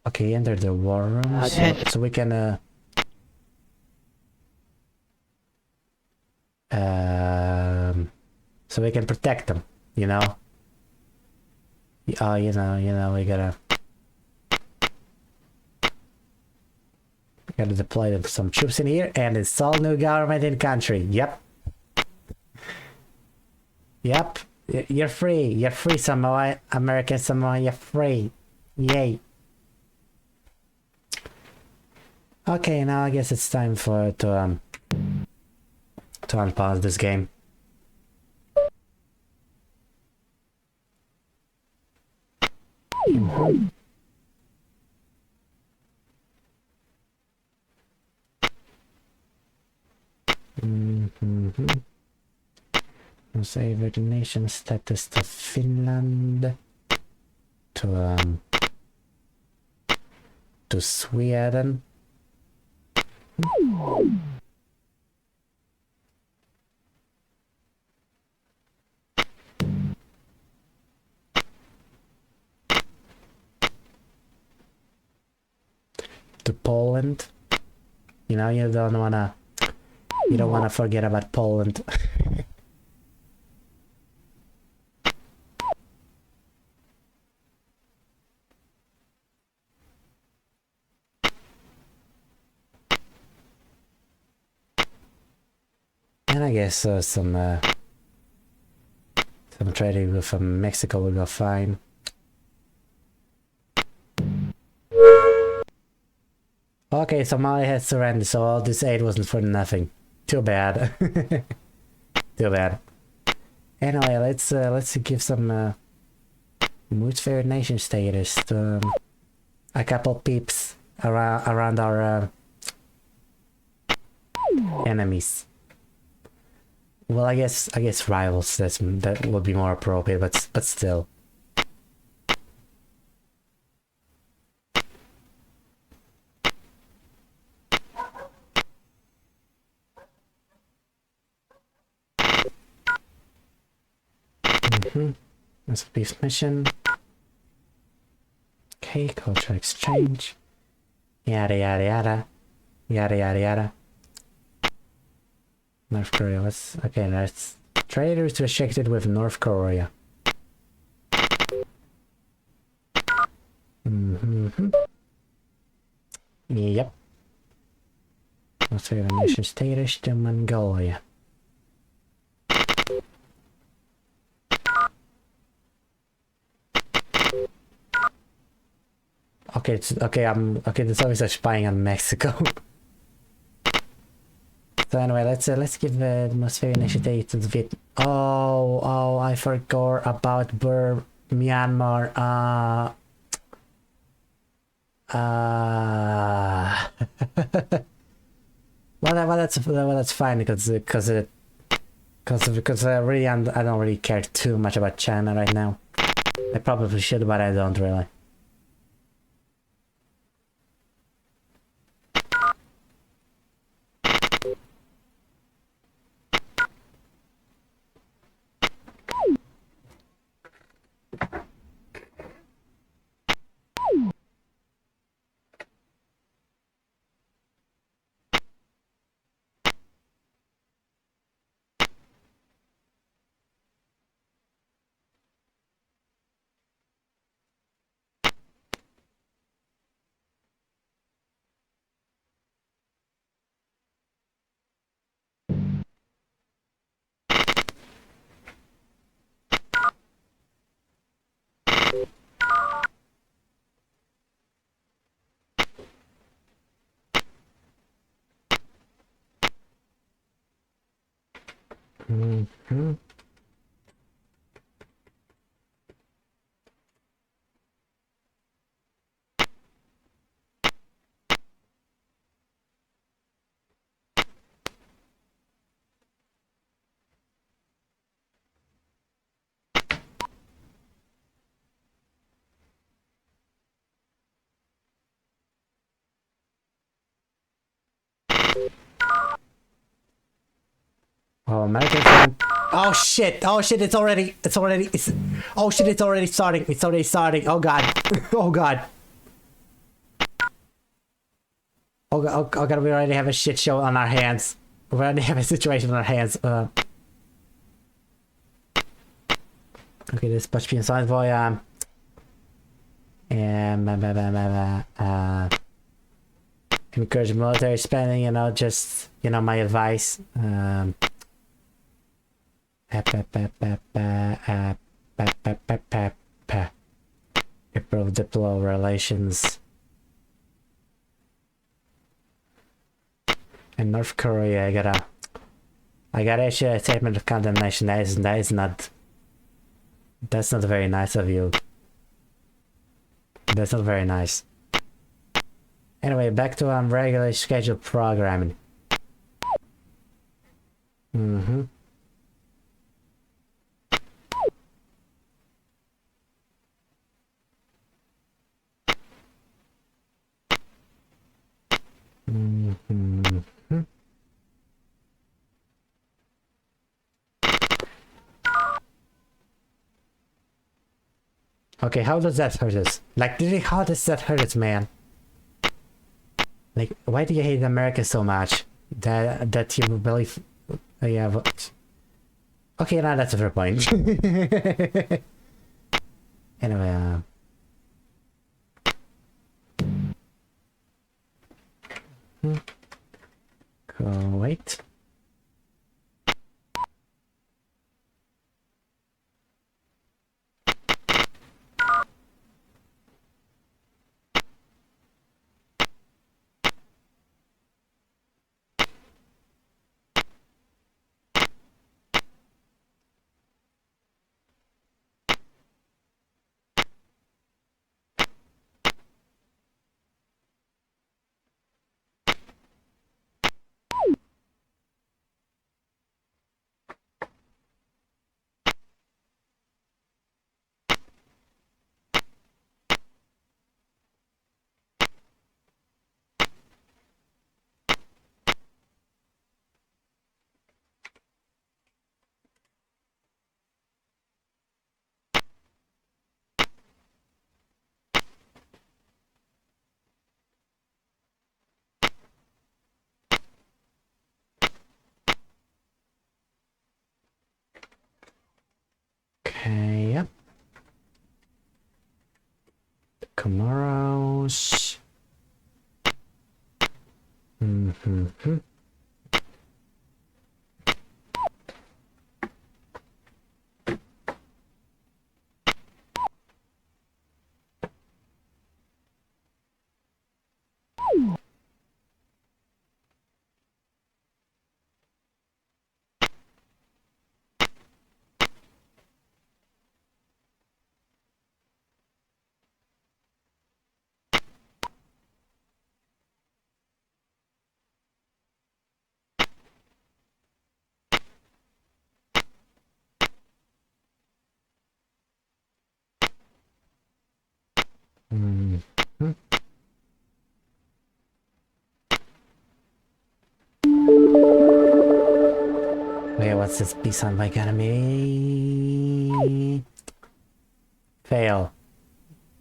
Okay, enter the war room so we can so we can protect them, you know. Oh, you know, we gotta deploy some troops in here and install new government in country. Yep. Yep. You're free, Samoa, American Samoa, you're free. Yay. Okay, now I guess it's time to unpause this game. Save the nation status to Finland. To Sweden. To Poland. You know, you don't wanna forget about Poland. And I guess some trading with Mexico will go fine. Okay, Somalia has surrendered, so all this aid wasn't for nothing. Too bad. Too bad. Anyway, let's give some most favored nation status to a couple peeps around our enemies. Well, I guess rivals. That would be more appropriate, but still. That's a peace mission. Okay, culture exchange. Yada yada yada. Yada yada yada. North Korea, okay, that's traders restricted with North Korea. Yep. Let's say the nation status to Mongolia. Okay, there's always a spying on Mexico. So anyway, let's give the most favored nation status to the Viet. Oh, I forgot about Myanmar. Well, that's fine because really I don't really care too much about China right now. I probably should, but I don't really. Oh, American fan. Oh shit, it's already starting. It's already starting. Oh god. Oh god. Oh god, we already have a shit show on our hands. We already have a situation on our hands. Okay, this Butch envoy, encourage military spending, just, my advice. Improve diplomatic relations. In North Korea, I gotta issue a statement of condemnation. That's not very nice of you. That's not very nice. Anyway, back to regularly scheduled programming. Mm-hmm. Mm-hmm. Okay, how does that hurt us? Like, really, how does that hurt us, man? Like, why do you hate America so much? That you believe... yeah, but... Okay, now that's a fair point. Anyway, wait. Okay, yep. Comoros. Mm-hmm. Mm-hmm. Wait, what's this piece on my enemy? Fail.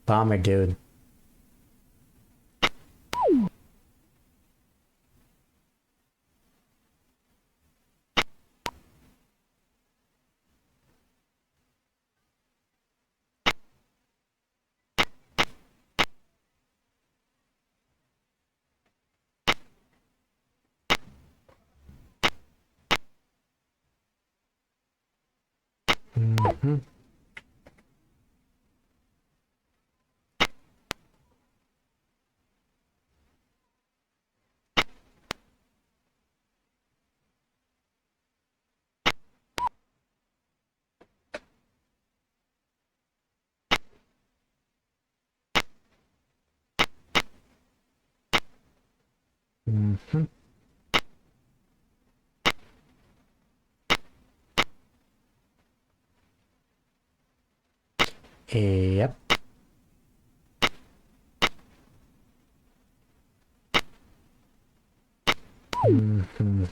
Bomber, dude. Mm-hmm. Mm-hmm. Yep. Mm-hmm.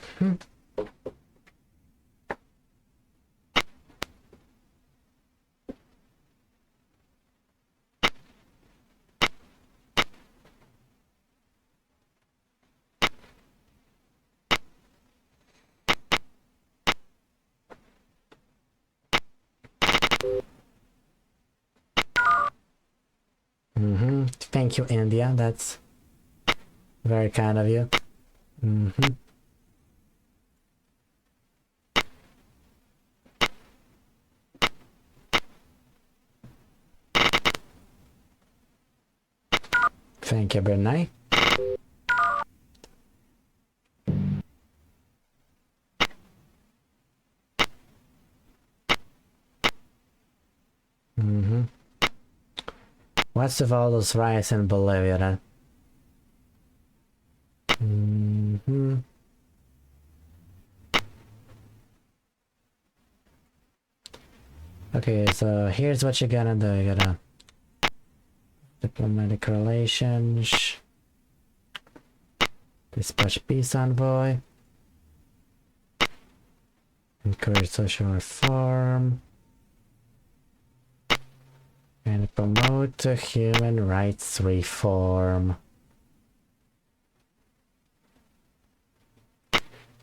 Mm-hmm. Thank you, India. That's very kind of you. Mm-hmm. Thank you, Brunei. Mm-hmm. What's with all those riots in Bolivia then? Mm-hmm. Okay, so here's what you're gonna do. You're gonna diplomatic relations, dispatch peace envoy, encourage social reform, and promote human rights reform.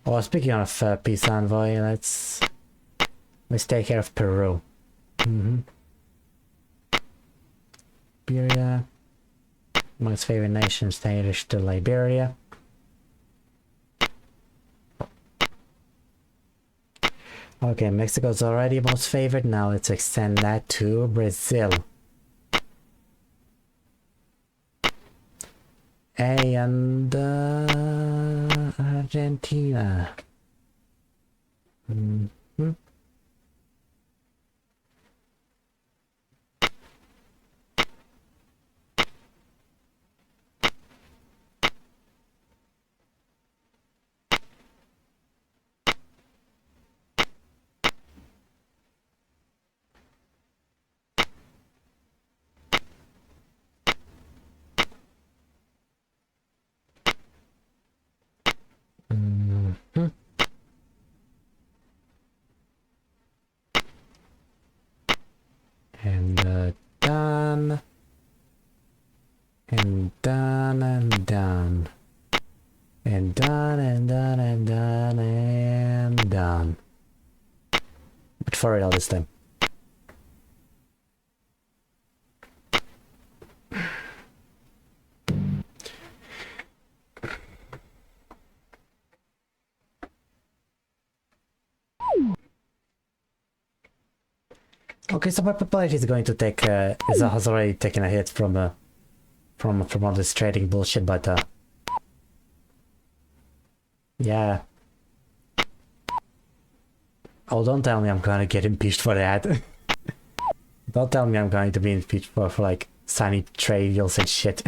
Oh, speaking of peace envoy, let's take care of Peru. Liberia, most favored nation status to Liberia. Okay, Mexico's already most favored. Now let's extend that to Brazil. And Argentina. And done. And done and done. And done and done and done and done. But for real this time. Okay, so my population is going to take has already taken a hit from all this trading bullshit, but yeah. Oh, don't tell me I'm gonna get impeached for that. Don't tell me I'm going to be impeached for like signing trade deals and shit.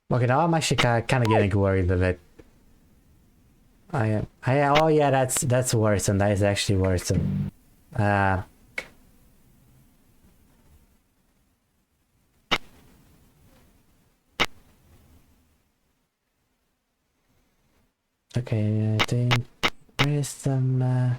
Okay, now I'm actually kind of getting worried a bit. Oh yeah, that's worse, and that is actually worse. Okay, I think where's some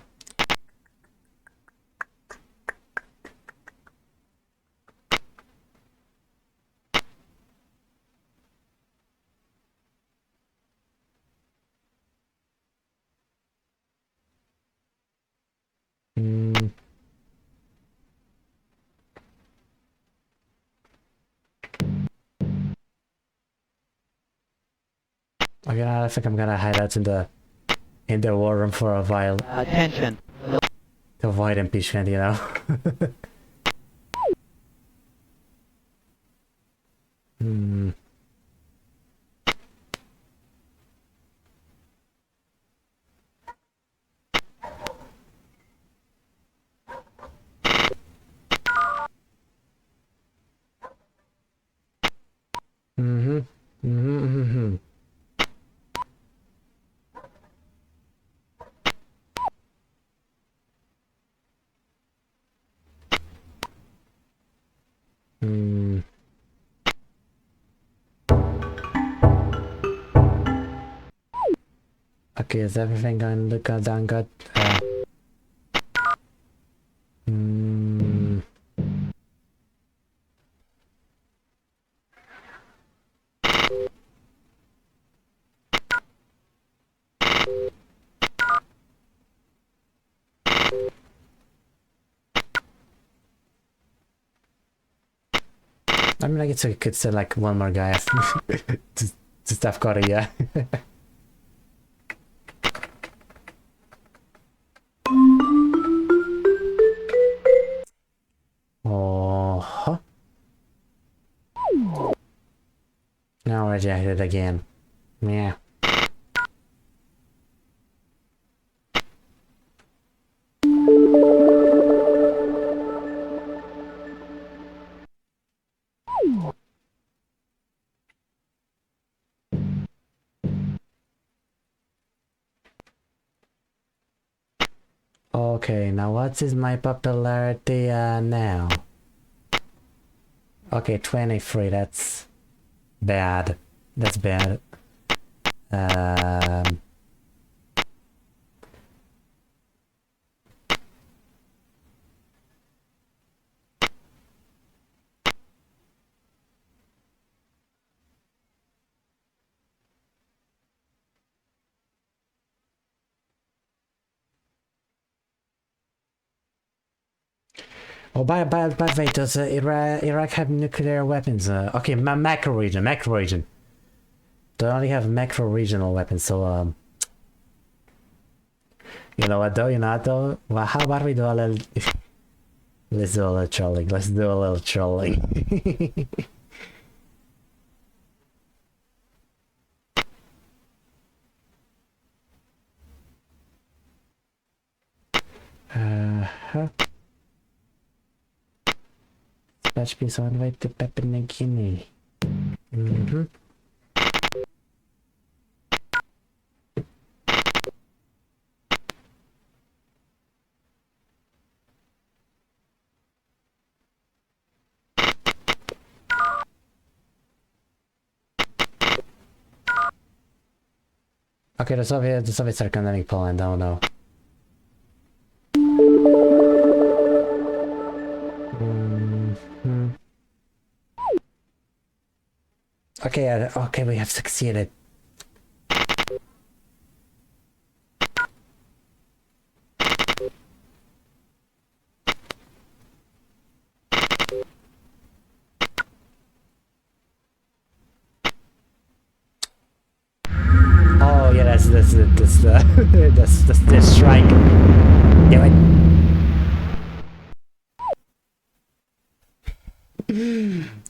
Okay, I think I'm gonna hide out in the war room for a while. Attention. To avoid impeachment, you know. Okay, is everything going to look down good? I mean, I guess I could send like one more guy to stuff Korea. Oh, huh? rejected again. Yeah. Okay, now what is my popularity now? Okay, 23, that's bad. That's bad. Oh, by the way, does Iraq have nuclear weapons? Okay, macro region. They only have macro regional weapons, so you know what though? Well, how about we do a little... Let's do a little trolling. Huh? Dispatch piece on way to Papua New Guinea. Okay, the Soviets are condemning Poland. Oh no. Okay, okay, we have succeeded. Oh yeah, that's the strike. Do it.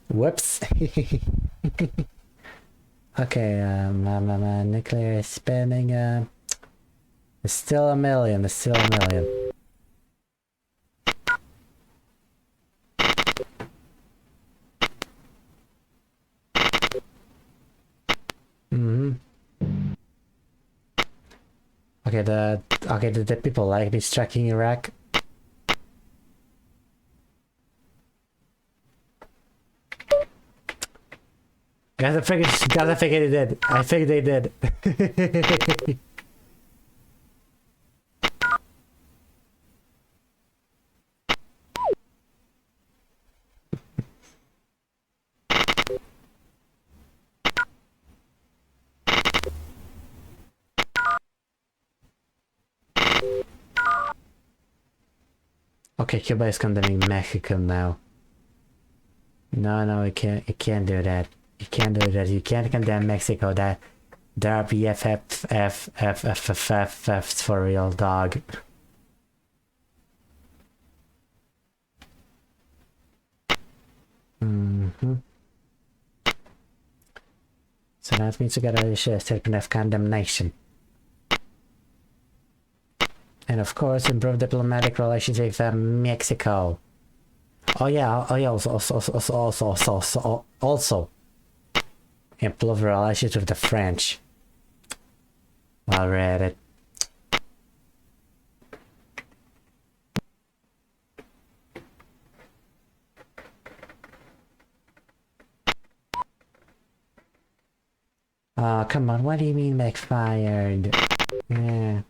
Whoops. Okay, nuclear spending, it's still a million, Okay, the people like me striking Iraq. Guys, I figured they did. I figured they did. Okay, Cuba is condemning Mexico now. No, you can't do that. You can't do that. You can't condemn Mexico. That there are BFFs for real, dog. So that means we gotta issue a statement of condemnation. And of course, improve diplomatic relations with Mexico. Also improve relations with the French. While we're at it. Oh, come on, what do you mean backfired? Yeah.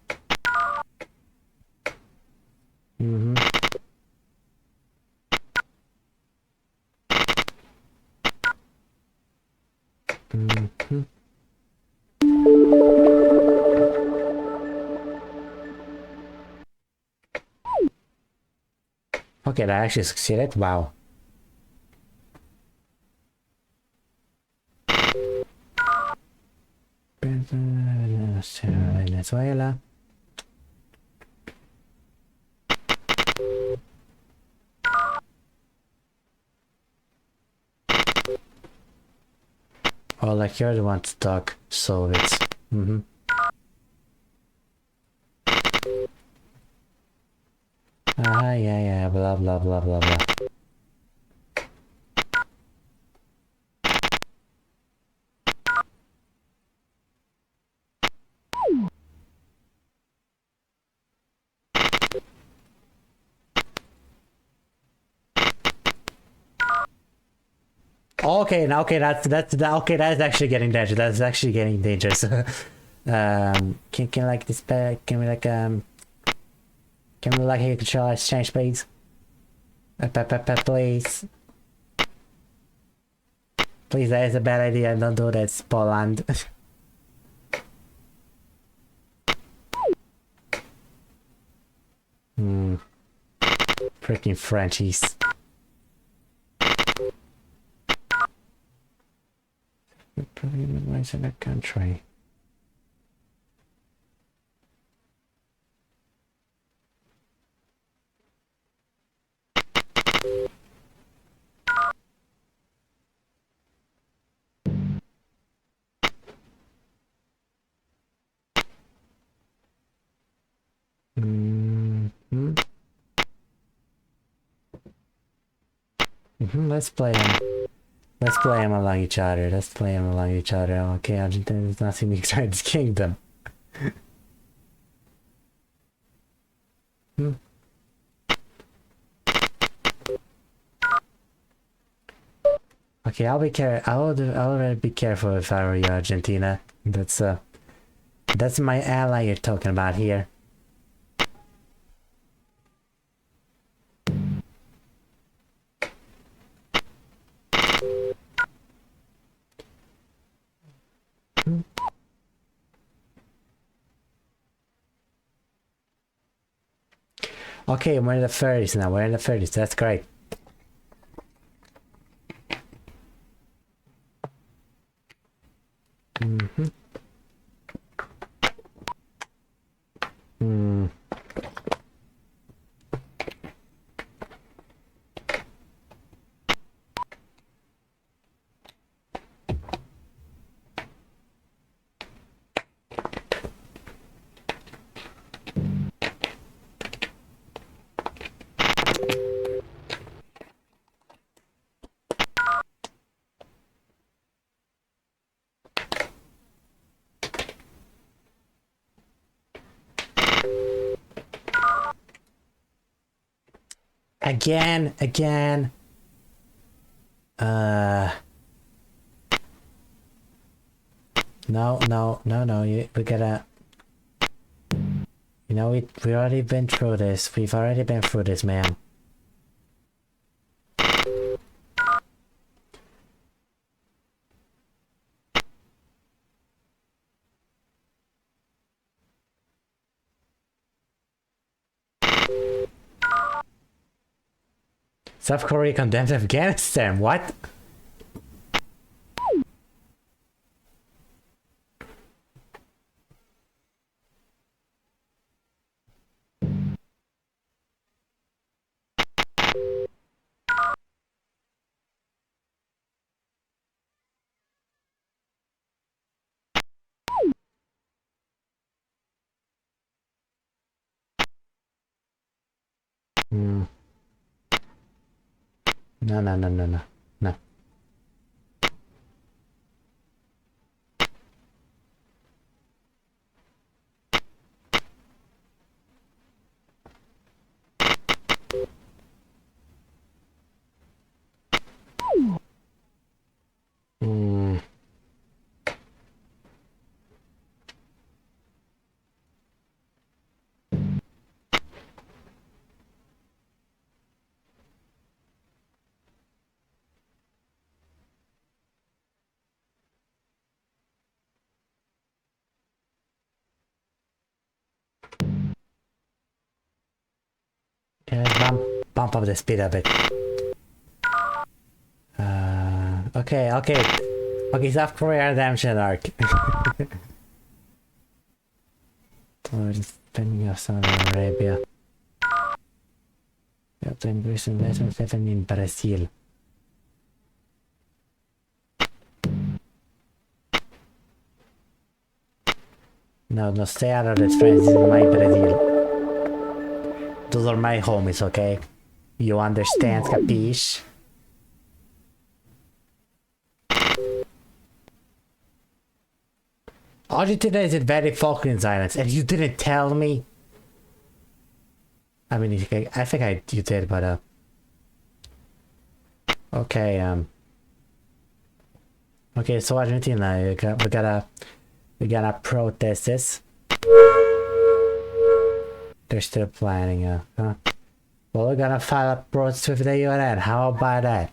Okay, that actually succeeded. Wow. Venezuela. Oh, like you're the one to talk Soviets. Mm-hmm. Yeah, blah blah blah blah blah. Okay, now okay, okay. That's actually getting dangerous. That's actually getting dangerous. Can like this? Can we like Can we like a control exchange, please? Please. Please, that is a bad idea. Don't do that, Poland. Freaking Frenchies. Probably immigrants in the country. Let's play them. Let's play them along each other. Let's play them along each other. Okay, Argentina does not seem inside this kingdom. Okay, I'll be I'll already be careful if I were you, Argentina. That's my ally you're talking about here. Okay, we're in the 30s now. We're in the 30s. That's great. Again. No. We gotta. You know, we already been through this. We've already been through this, man. South Korea condemns Afghanistan. What? No. Yeah, bump up the speed a bit. Okay, South Korea redemption arc. Spending of Saudi Arabia. We have to increase investment even in Brazil. No, no, stay out of this, friends. This is my Brazil. Those are my homies, okay? You understand, capiche? Argentina is in very Falklands Islands, and you didn't tell me? I mean, I think you did, but, okay, okay, so Argentina, we gotta protest this. They're still planning, huh? Well, we're gonna file a protest with the UN. How about that?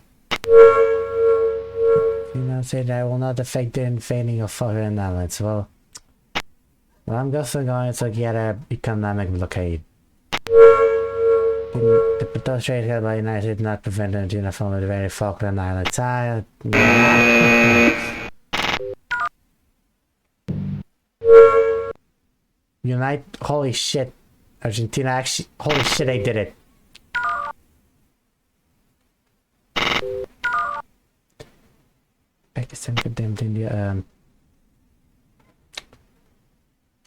You know, say that will not affect the invading of foreign islands. Well, I'm just going to get a economic blockade. The proposed trade held by the United States not prevent Argentina from invading Falkland Islands. Unite, holy shit. Argentina actually, holy shit, I did it. Pakistan condemned India.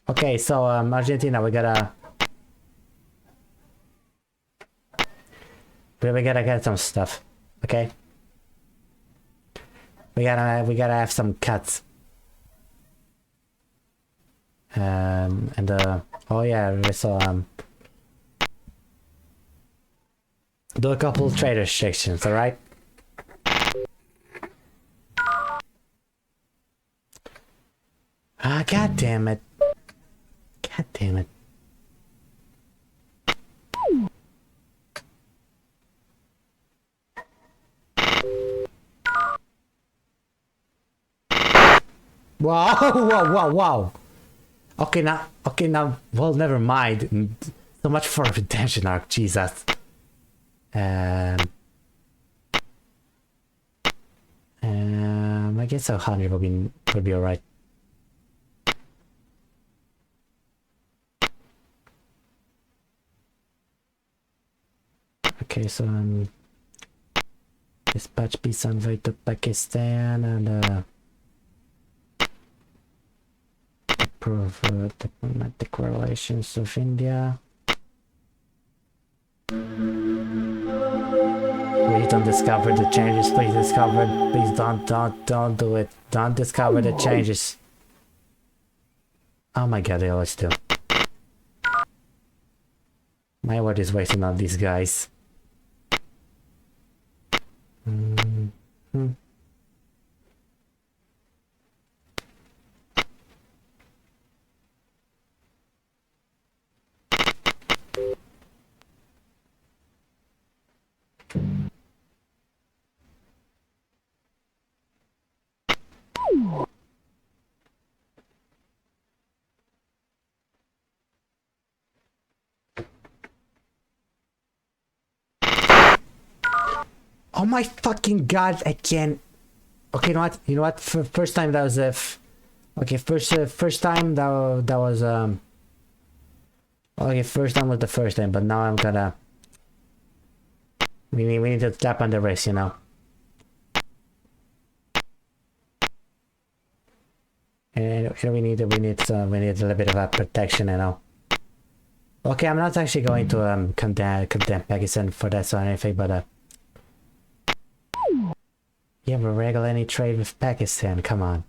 Okay, so Argentina, we gotta get some stuff. Okay, we gotta have some cuts. And oh yeah, so do a couple trade restrictions, all right? Ah, god damn it. God damn it. Wow, wow. Okay, now, well, never mind. So much for a redemption arc, Jesus. I guess 100 will be alright. Okay, so dispatch peace envoy to Pakistan and approve diplomatic relations of India. Please don't discover the changes. Please don't do it. Don't discover the changes. Oh my god, they always do. My word is wasting on these guys. Oh my fucking god, I can't. Okay, you know what? First time that was okay, first time that was okay, first time was the first time, but now I'm gonna we need to tap on the wrist, you know. And we need a little bit of a protection, you know. Okay, I'm not actually going to condemn Pakistan for that or anything, but you ever regular any trade with Pakistan? Come on.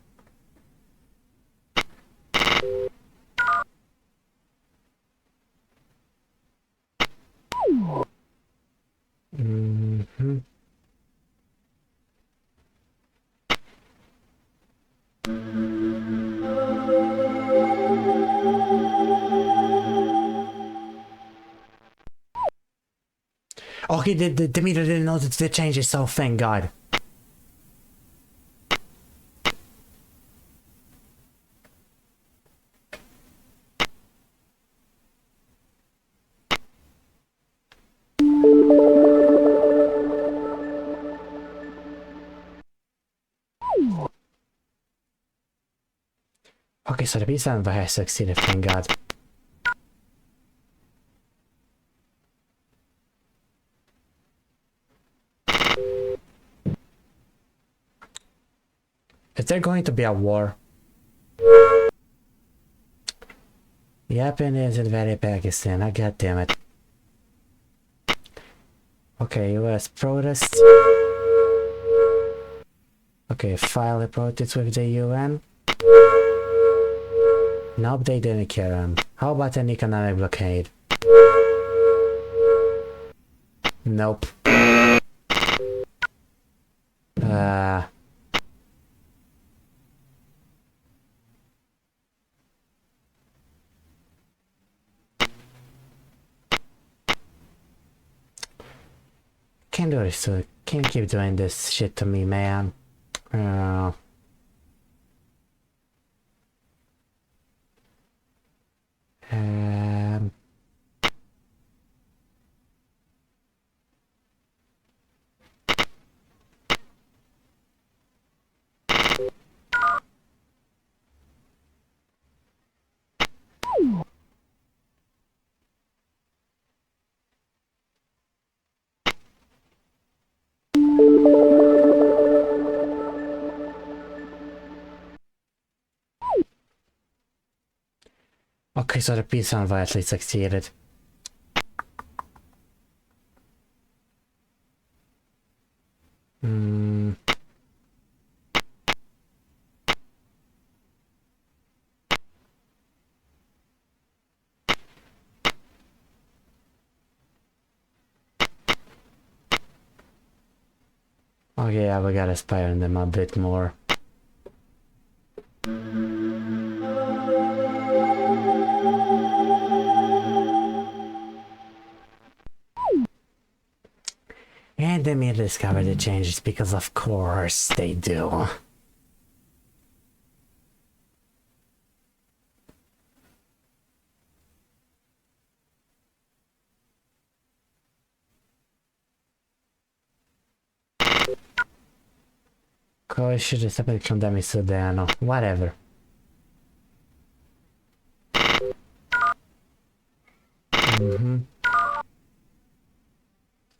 Okay, the meter didn't know the changes, so thank God. Okay, so the peace envoy has succeeded, thank God. Is there going to be a war? Yep, Indians invaded Pakistan. I God damn it. Okay, US protest. Okay, file a protest with the UN. Nope, they didn't care. How about an economic blockade? Nope. Can't do this. Can't keep doing this shit to me, man. Um, okay, so the peace envoy at least succeeded. Okay, yeah, we gotta spy on them a bit more. And they may discover the changes because of course they do. Coalition is separate from them is Sudano. Whatever.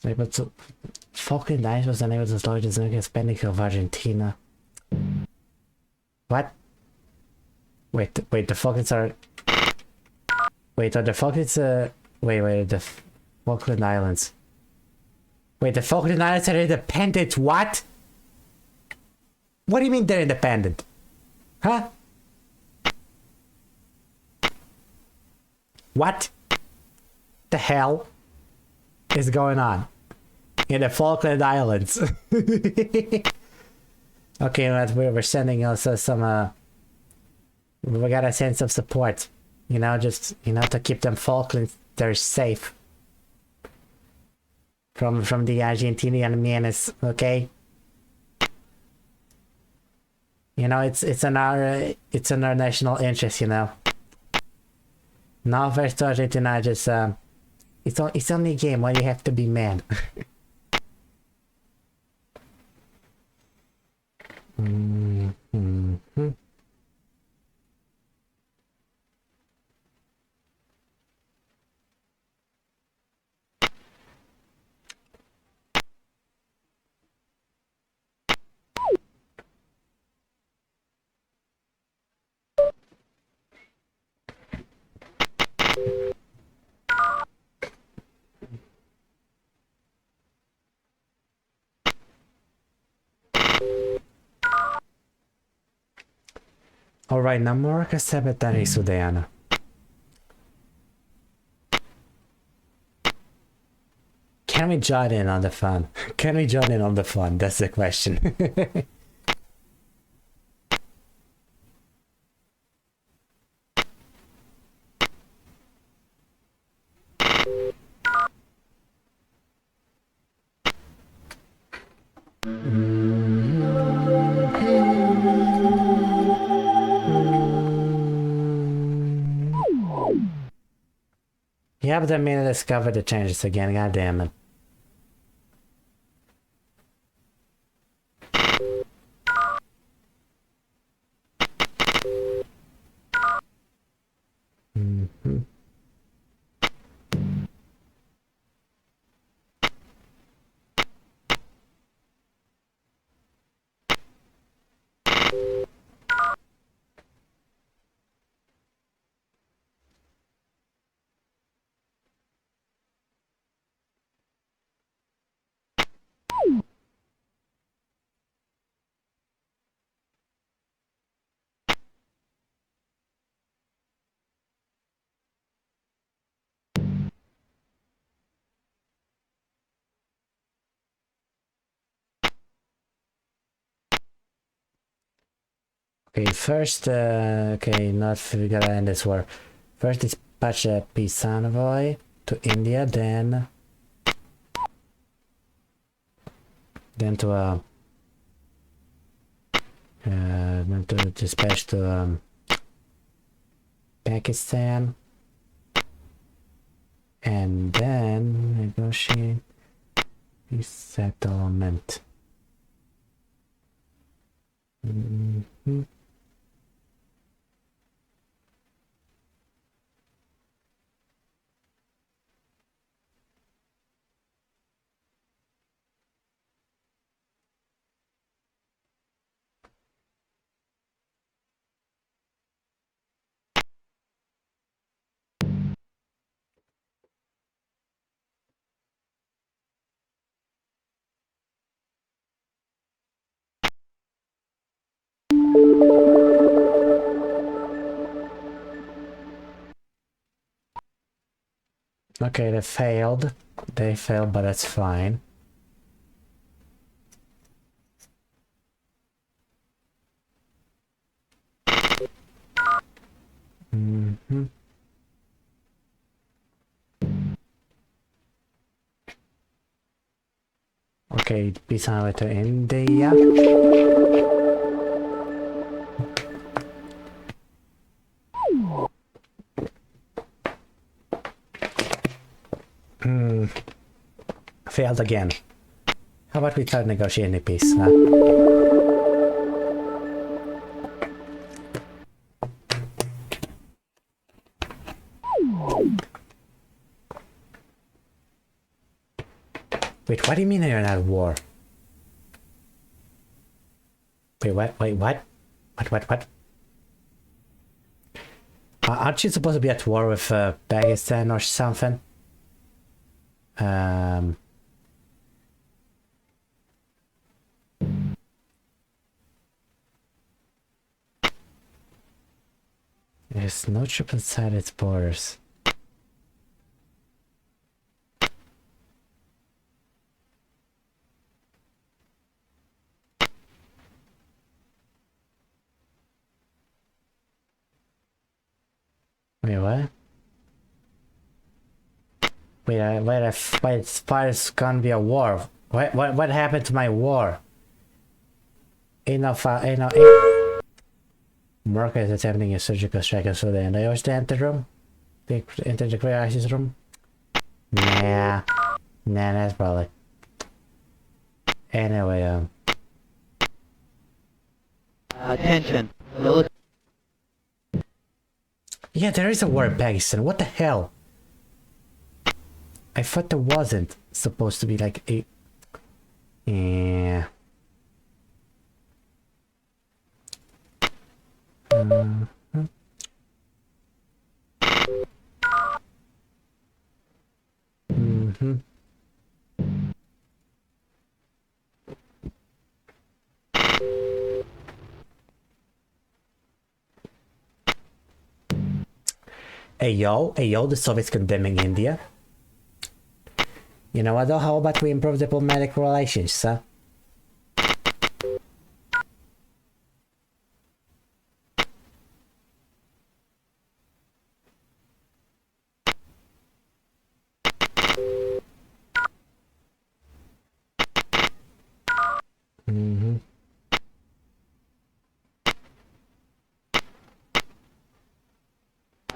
Able to Falkland Islands was unable to slow the nuclear panic of Argentina. What? Wait, the Falklands are... Wait, are the Falklands, wait, the Falkland Islands. Wait, the Falkland Islands are independent, what? What do you mean they're independent? Huh? What the hell is going on in the Falkland Islands? Okay, we're sending also some, we gotta send some support. You know, just, you know, to keep them Falklands, they're safe. From the Argentinian menace, okay? You know, it's in our national interest, you know. Now first Argentina just it's only a game where you have to be mad. Alright, now Morocco Sabbatari Sudana. Can we join in on the fun? Can we join in on the fun? That's the question. Yeah, but I mean, I discovered the changes again, god damn it. Okay, first, okay, not we gotta end this war. First dispatch a peace envoy to India, then to then to dispatch to Pakistan, and then negotiate peace settlement. Mm-hmm. Okay, they failed. They failed, but that's fine. Mm-hmm. Okay, peace envoy to India. Failed again. How about we start negotiating a peace? Huh? Wait, what do you mean you're not at war? Wait, what? Wait, what? What? Aren't you supposed to be at war with Pakistan or something? There's no trip inside its borders. Wait, what? Wait, it's gonna be a war. What happened to my war? Morocco is attempting a surgical strike so the NIO's to enter room? Enter the crisis room? Nah, that's probably. Anyway, Attention. yeah, there is a war in Pakistan. What the hell? I thought there wasn't supposed to be like a. Yeah. Hey yo, the Soviets condemning India. You know what though, how about we improve diplomatic relations, huh?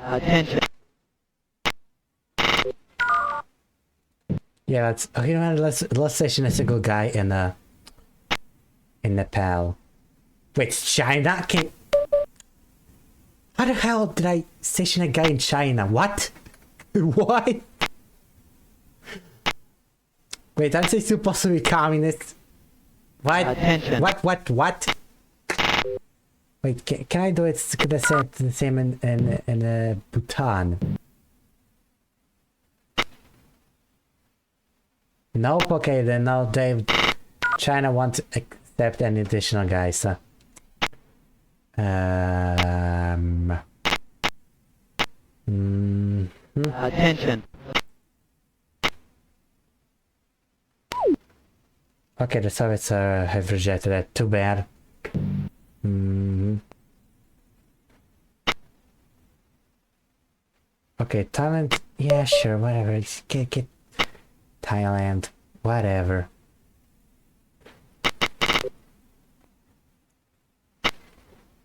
Attention. Yeah, let's okay, let's station a single guy in Nepal. Wait, China? How the hell did I station a guy in China? What? What? Wait, aren't they supposed to be communist? What? Attention. What? Wait, can I do it? Could I say it the same in Bhutan? Nope. Okay, then no. China won't accept any additional guys. Attention. Okay, the Soviets have rejected that. Too bad. Okay, Thailand. Yeah, sure, whatever. Just get Thailand, whatever.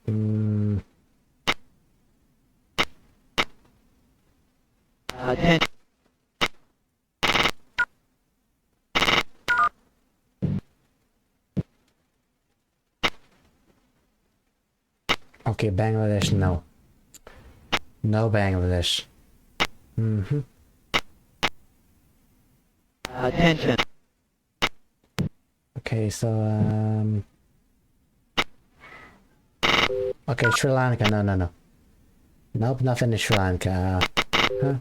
Mm, Attention. okay, Bangladesh, no. No Bangladesh. Attention. Okay, so okay, Sri Lanka. No. Nope, nothing in Sri Lanka. Huh?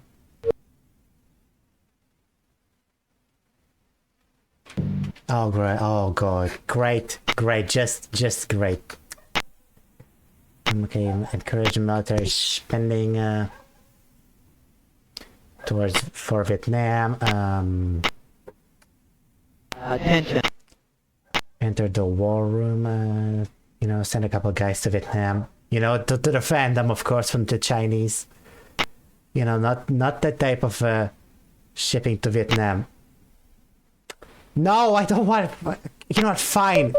Oh great! Oh god! Great! Just great. Okay, encourage military spending towards for Vietnam. Attention. Enter the war room. You know, send a couple guys to Vietnam. You know, to defend them, of course, from the Chinese. You know, not that type of shipping to Vietnam. No, I don't want it. You know what? Fine.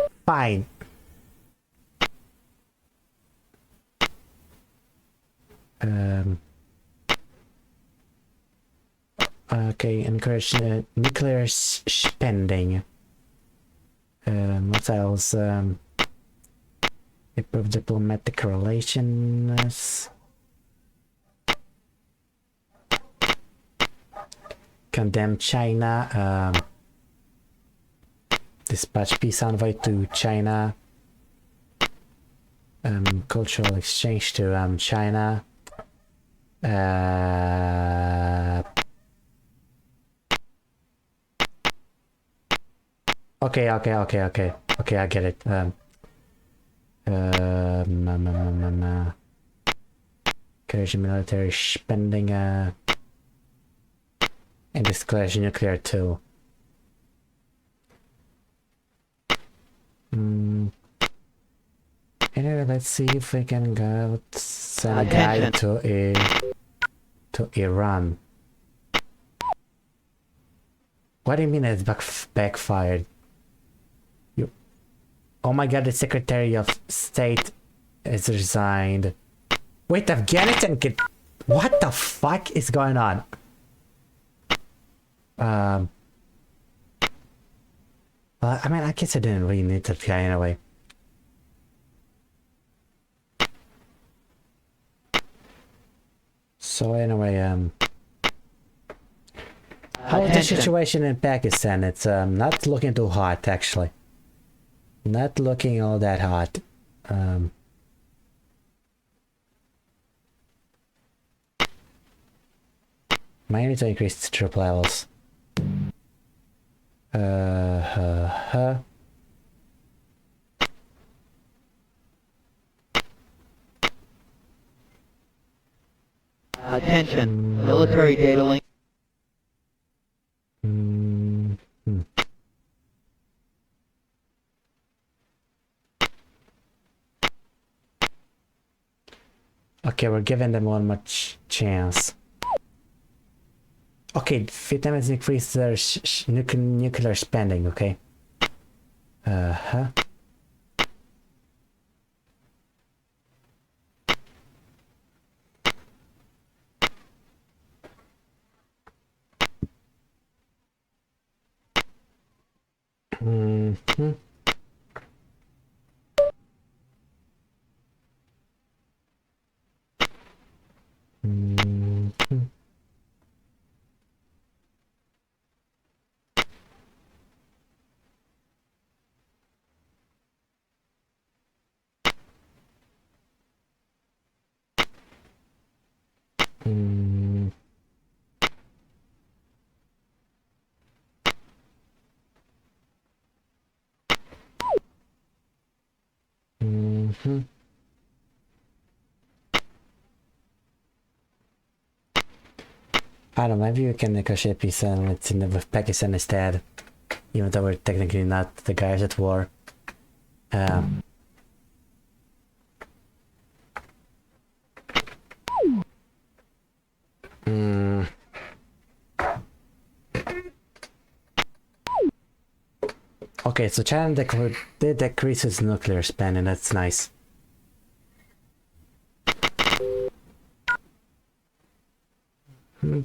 Okay, encourage nuclear spending. What else? Improve diplomatic relations. Condemn China. Dispatch peace envoy to China. Cultural exchange to China. Okay, I get it. Encourage military spending and discourage nuclear too. Anyway, let's see if we can go send a guy to Iran. What do you mean it's backfired? Oh my god, the Secretary of State has resigned. Wait, Afghanistan what the fuck is going on? Well, I mean, I guess I didn't really need that guy anyway. So anyway, how is the situation in Pakistan? It's not looking too hot, actually. Not looking all that hot. Might need to increase the troop levels. Attention. Military data link. Okay, we're giving them one much chance. Okay, Vietnam has increased their nuclear spending, okay? I don't know, maybe we can negotiate peace with Pakistan instead. Even though we're technically not the guys at war. Hmm. Okay, so China decreases nuclear spending. That's nice. Hmm.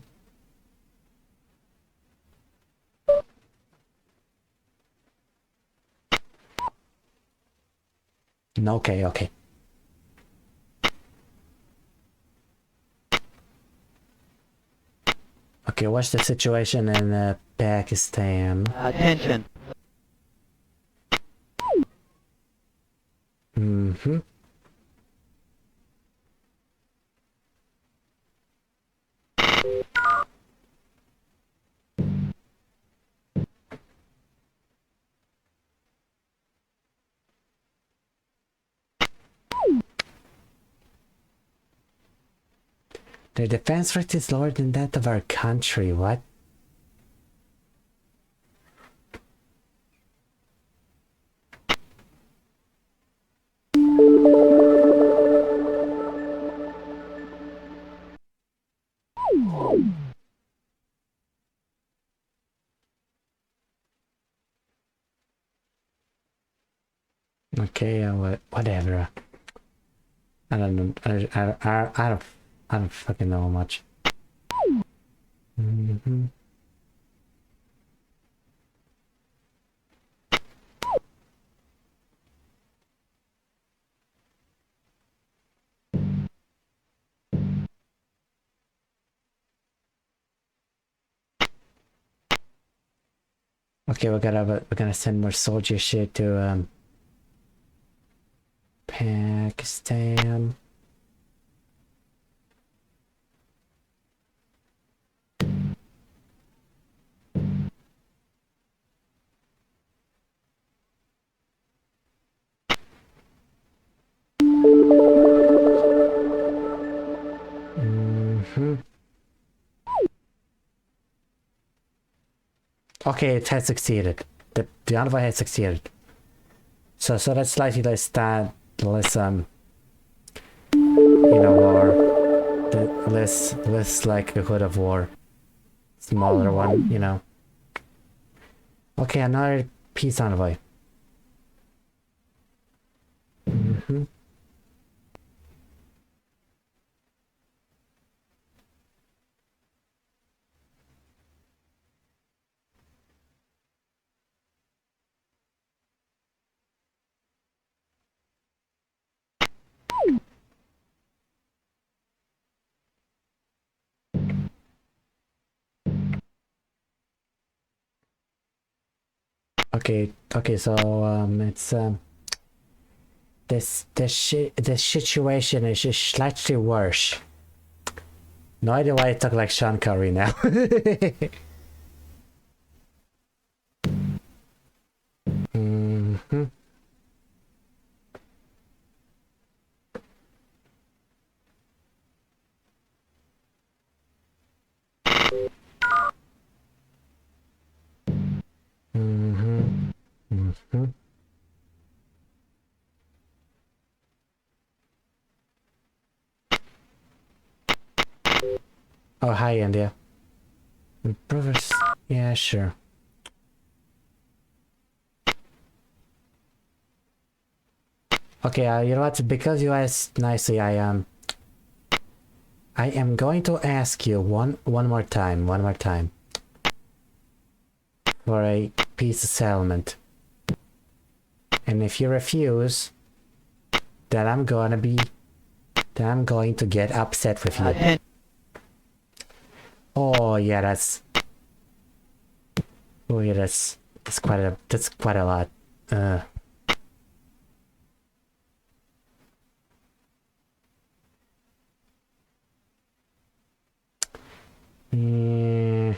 Okay, okay. Okay, what's the situation in Pakistan? Attention. Mm-hmm. The defense rate is lower than that of our country. What? Okay, whatever. I don't know. I don't fucking know much. Mm-hmm. Okay, we're gonna send more soldier shit to Pakistan. Mm-hmm. Okay, it has succeeded. The envoy has succeeded. So that's slightly less war, less likelihood of war. Smaller one. Okay, another peace envoy. Mm-hmm. Okay, so it's the situation is just slightly worse. No idea why I talk like Sean Curry now. Mm-hmm. Mm-hmm. Mm-hmm. Oh, hi, India. Brothers. Yeah, sure. Okay, you know what? Because you asked nicely, I am going to ask you one more time, for a peace settlement. And if you refuse, then I'm going to get upset with you. Oh yeah, that's quite a lot. Uh, yeah.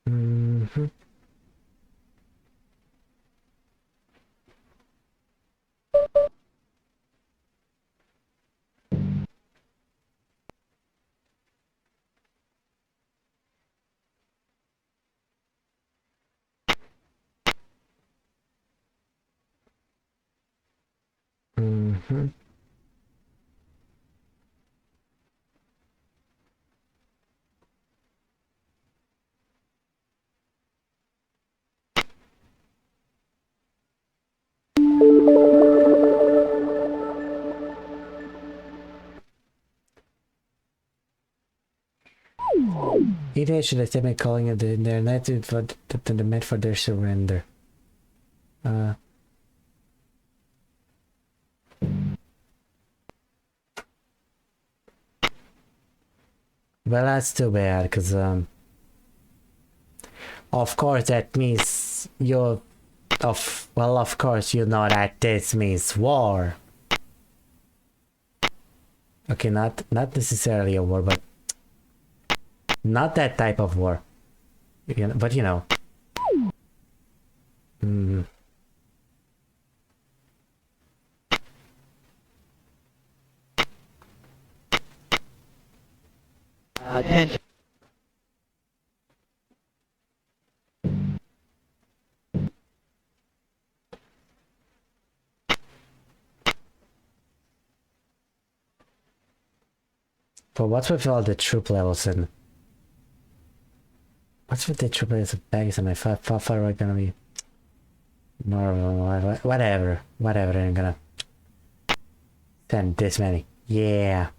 Mhm. Either should attempt calling it the internet for the demand for their surrender. Well, that's too bad, because of course that means of course you know that this means war. Okay, not necessarily a war, but not that type of war. You know, but you know. Attention. But what's with all the troop levels and what's with the troop levels of Pakistan? I thought we're gonna be more whatever. I'm gonna send this many. Yeah.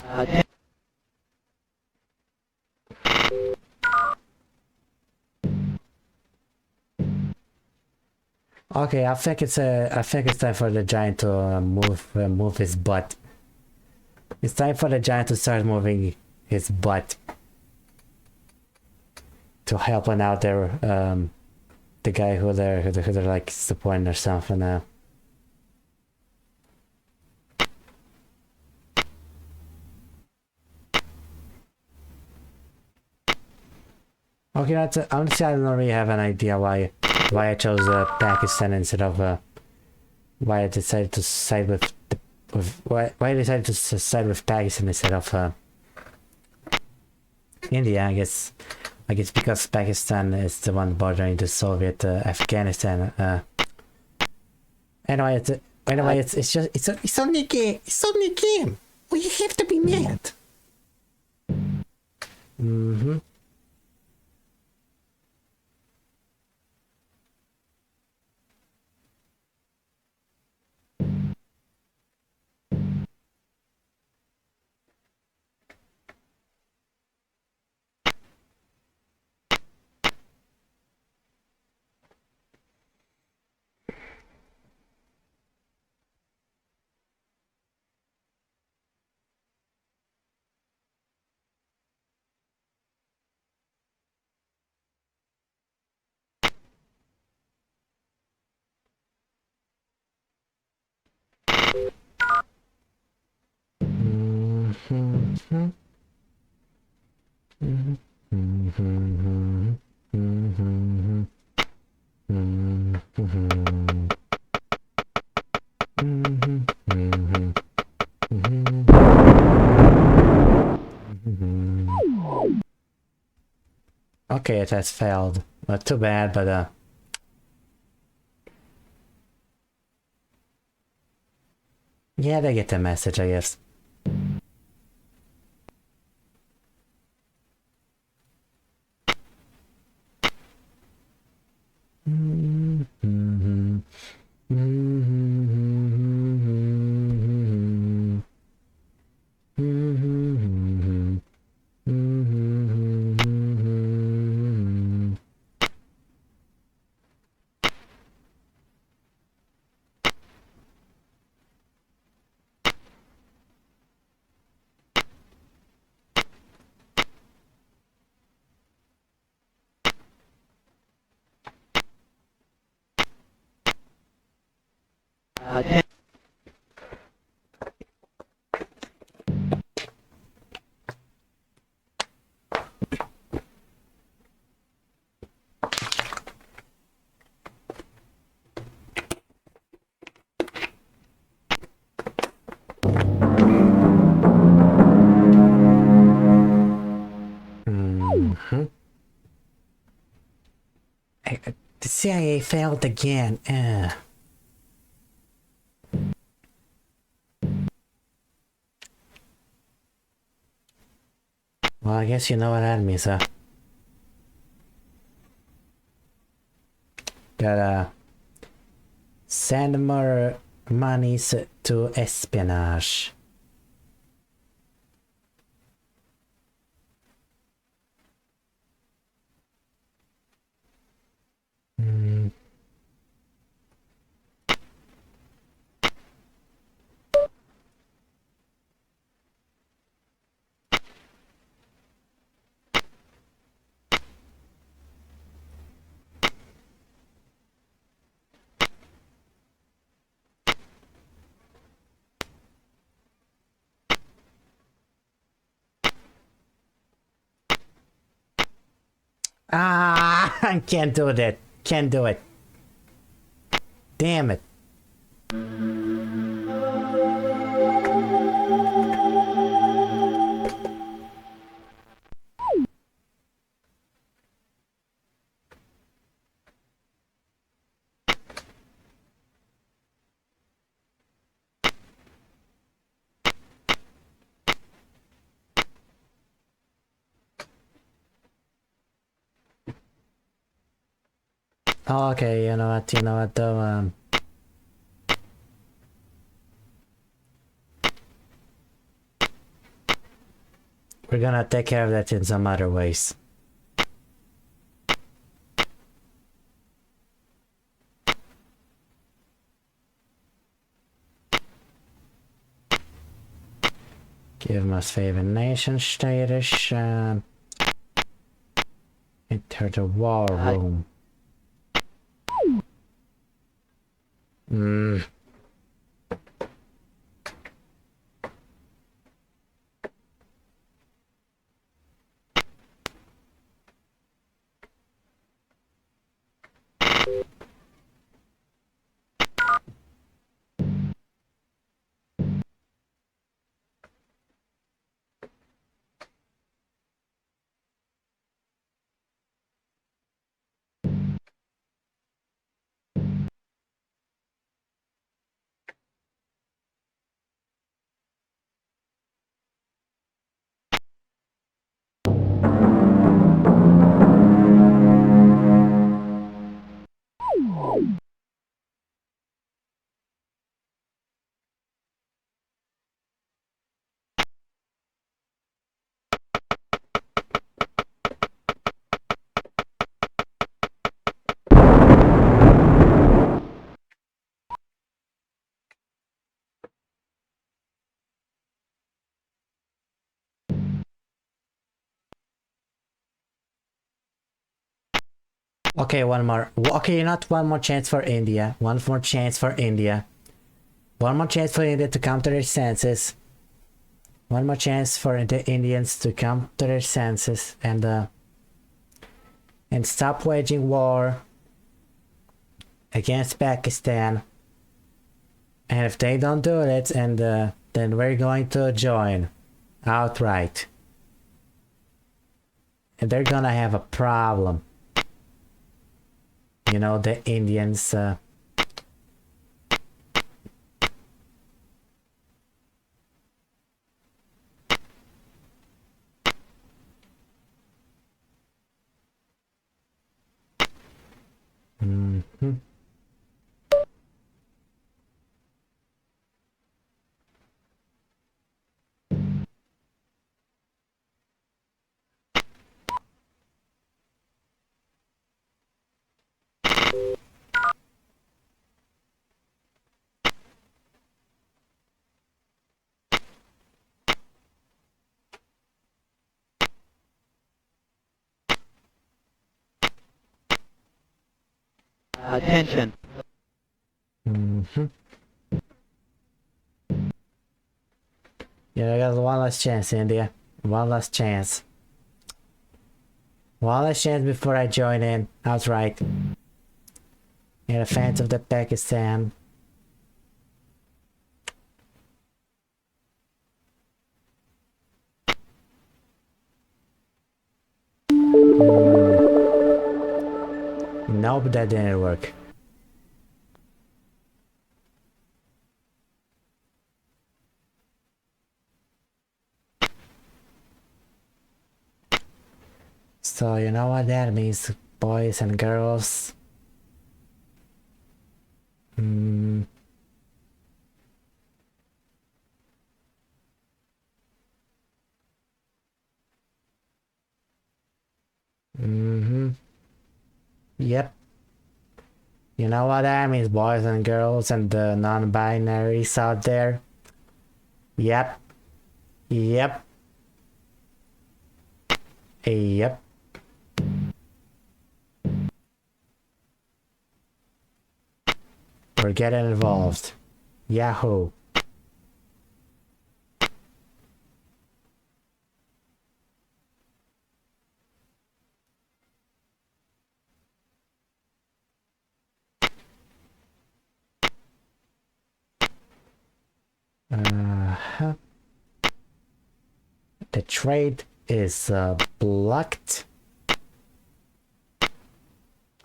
Attention. Okay, I think it's time for the giant to move his butt. It's time for the giant to start moving his butt to help him out there. The guy who they're like supporting or something. Okay, honestly, I don't really have an idea why I chose Pakistan instead of why I decided to side with why I decided to side with Pakistan instead of India. I guess because Pakistan is the one bordering the Soviet Afghanistan. Anyway, it's only a game. It's only a game. Well, you have to be mad. Okay, it has failed. Not too bad, but yeah, they get the message, I guess. Attention. The CIA failed again. Well, I guess you know what that means, huh? Gotta send more monies to espionage. Ah, I can't do that. Can't do it. Damn it. Oh, okay, you know what though, we're gonna take care of that in some other ways. Give most favored nation status, enter the war room. Okay, one more. Okay, not one more chance for India. One more chance for India. One more chance for India to come to their senses. One more chance for the Indians to come to their senses and stop waging war against Pakistan. And if they don't do it, then we're going to join outright. And they're gonna have a problem. You know, the Indians. Attention. Yeah, I got one last chance, India. One last chance. One last chance before I join in. Outright. You're a fan of the Pakistan. Nope, that didn't work. So you know what that means, boys and girls? Hmm. Mm-hmm. Yep. You know what that means, boys and girls and the non-binaries out there? Yep. Yep. Yep. We're getting involved. Yahoo. Uh-huh. The trade is blocked.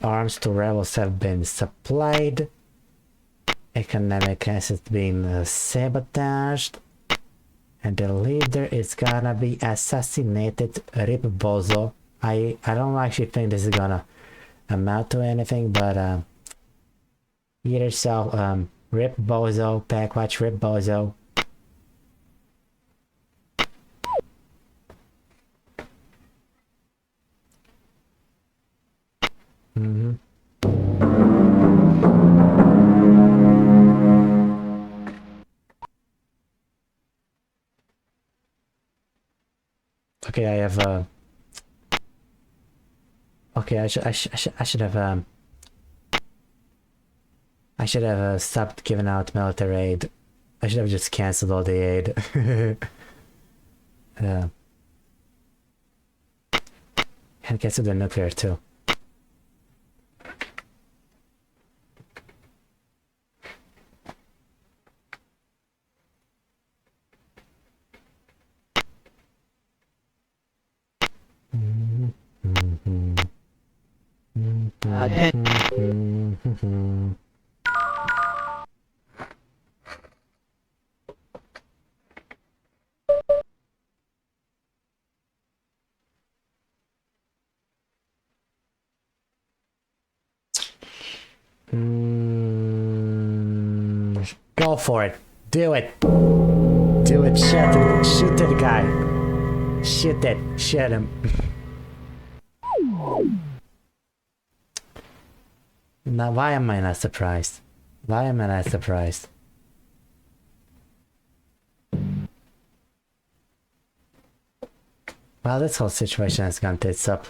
Arms to rebels have been supplied. Economic assets being sabotaged. And the leader is gonna be assassinated. Rip Bozo. I don't actually think this is gonna amount to anything, but either so, Rip Bozo, Packwatch, Rip Bozo. Mm-hmm. Okay, I have okay, I should have I should have stopped giving out military aid. I should have just cancelled all the aid. And cancel the nuclear too. Go for it. Do it. Do it. Shoot that guy. Shoot it. Shoot him. Now, why am I not surprised? Why am I not surprised? Well, this whole situation has gone tits up.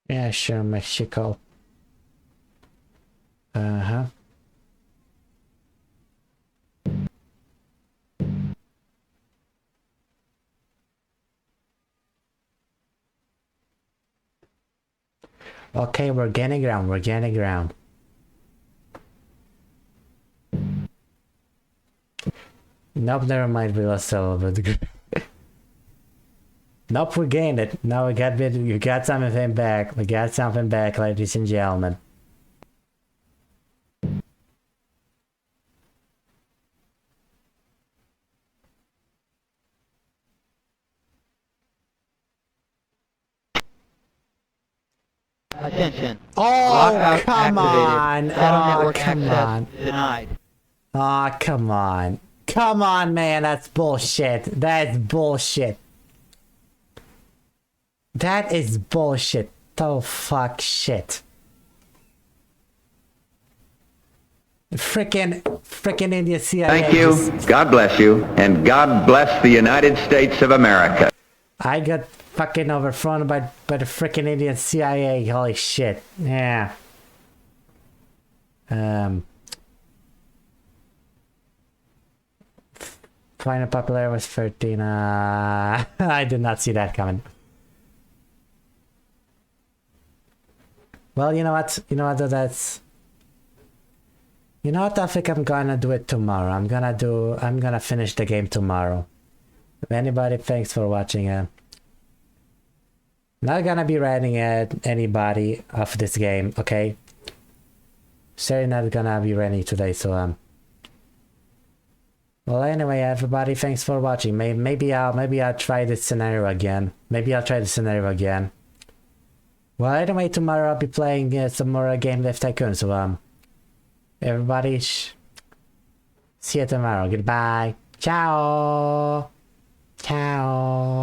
Yeah, sure, Mexico. Uh-huh. Okay, we're gaining ground. We're gaining ground. Nope, never mind. We lost a little bit. Nope, we gained it. Now we got something back. We got something back, ladies and gentlemen. Attention. Oh, Lockout come on. activated. Data Oh, network come access on. denied. Oh, come on. Come on, man. That's bullshit. That's bullshit. That is bullshit. Oh, fuck shit. Frickin' India CIA. Thank you, God bless you, and God bless the United States of America. I got fucking overthrown by the frickin' Indian CIA. Holy shit. Yeah. Final popularity was 13. I did not see that coming. Well, you know what? That's... You know what? I think I'm gonna do it tomorrow. I'm gonna finish the game tomorrow. If anybody, thanks for watching. Not gonna be rating anybody of this game, okay? Certainly not gonna be rating today, so well, anyway, everybody, thanks for watching. Maybe I'll try this scenario again. Well, anyway, tomorrow I'll be playing some more Game Lift Tycoon, so everybody, see you tomorrow. Goodbye. Ciao. Ciao.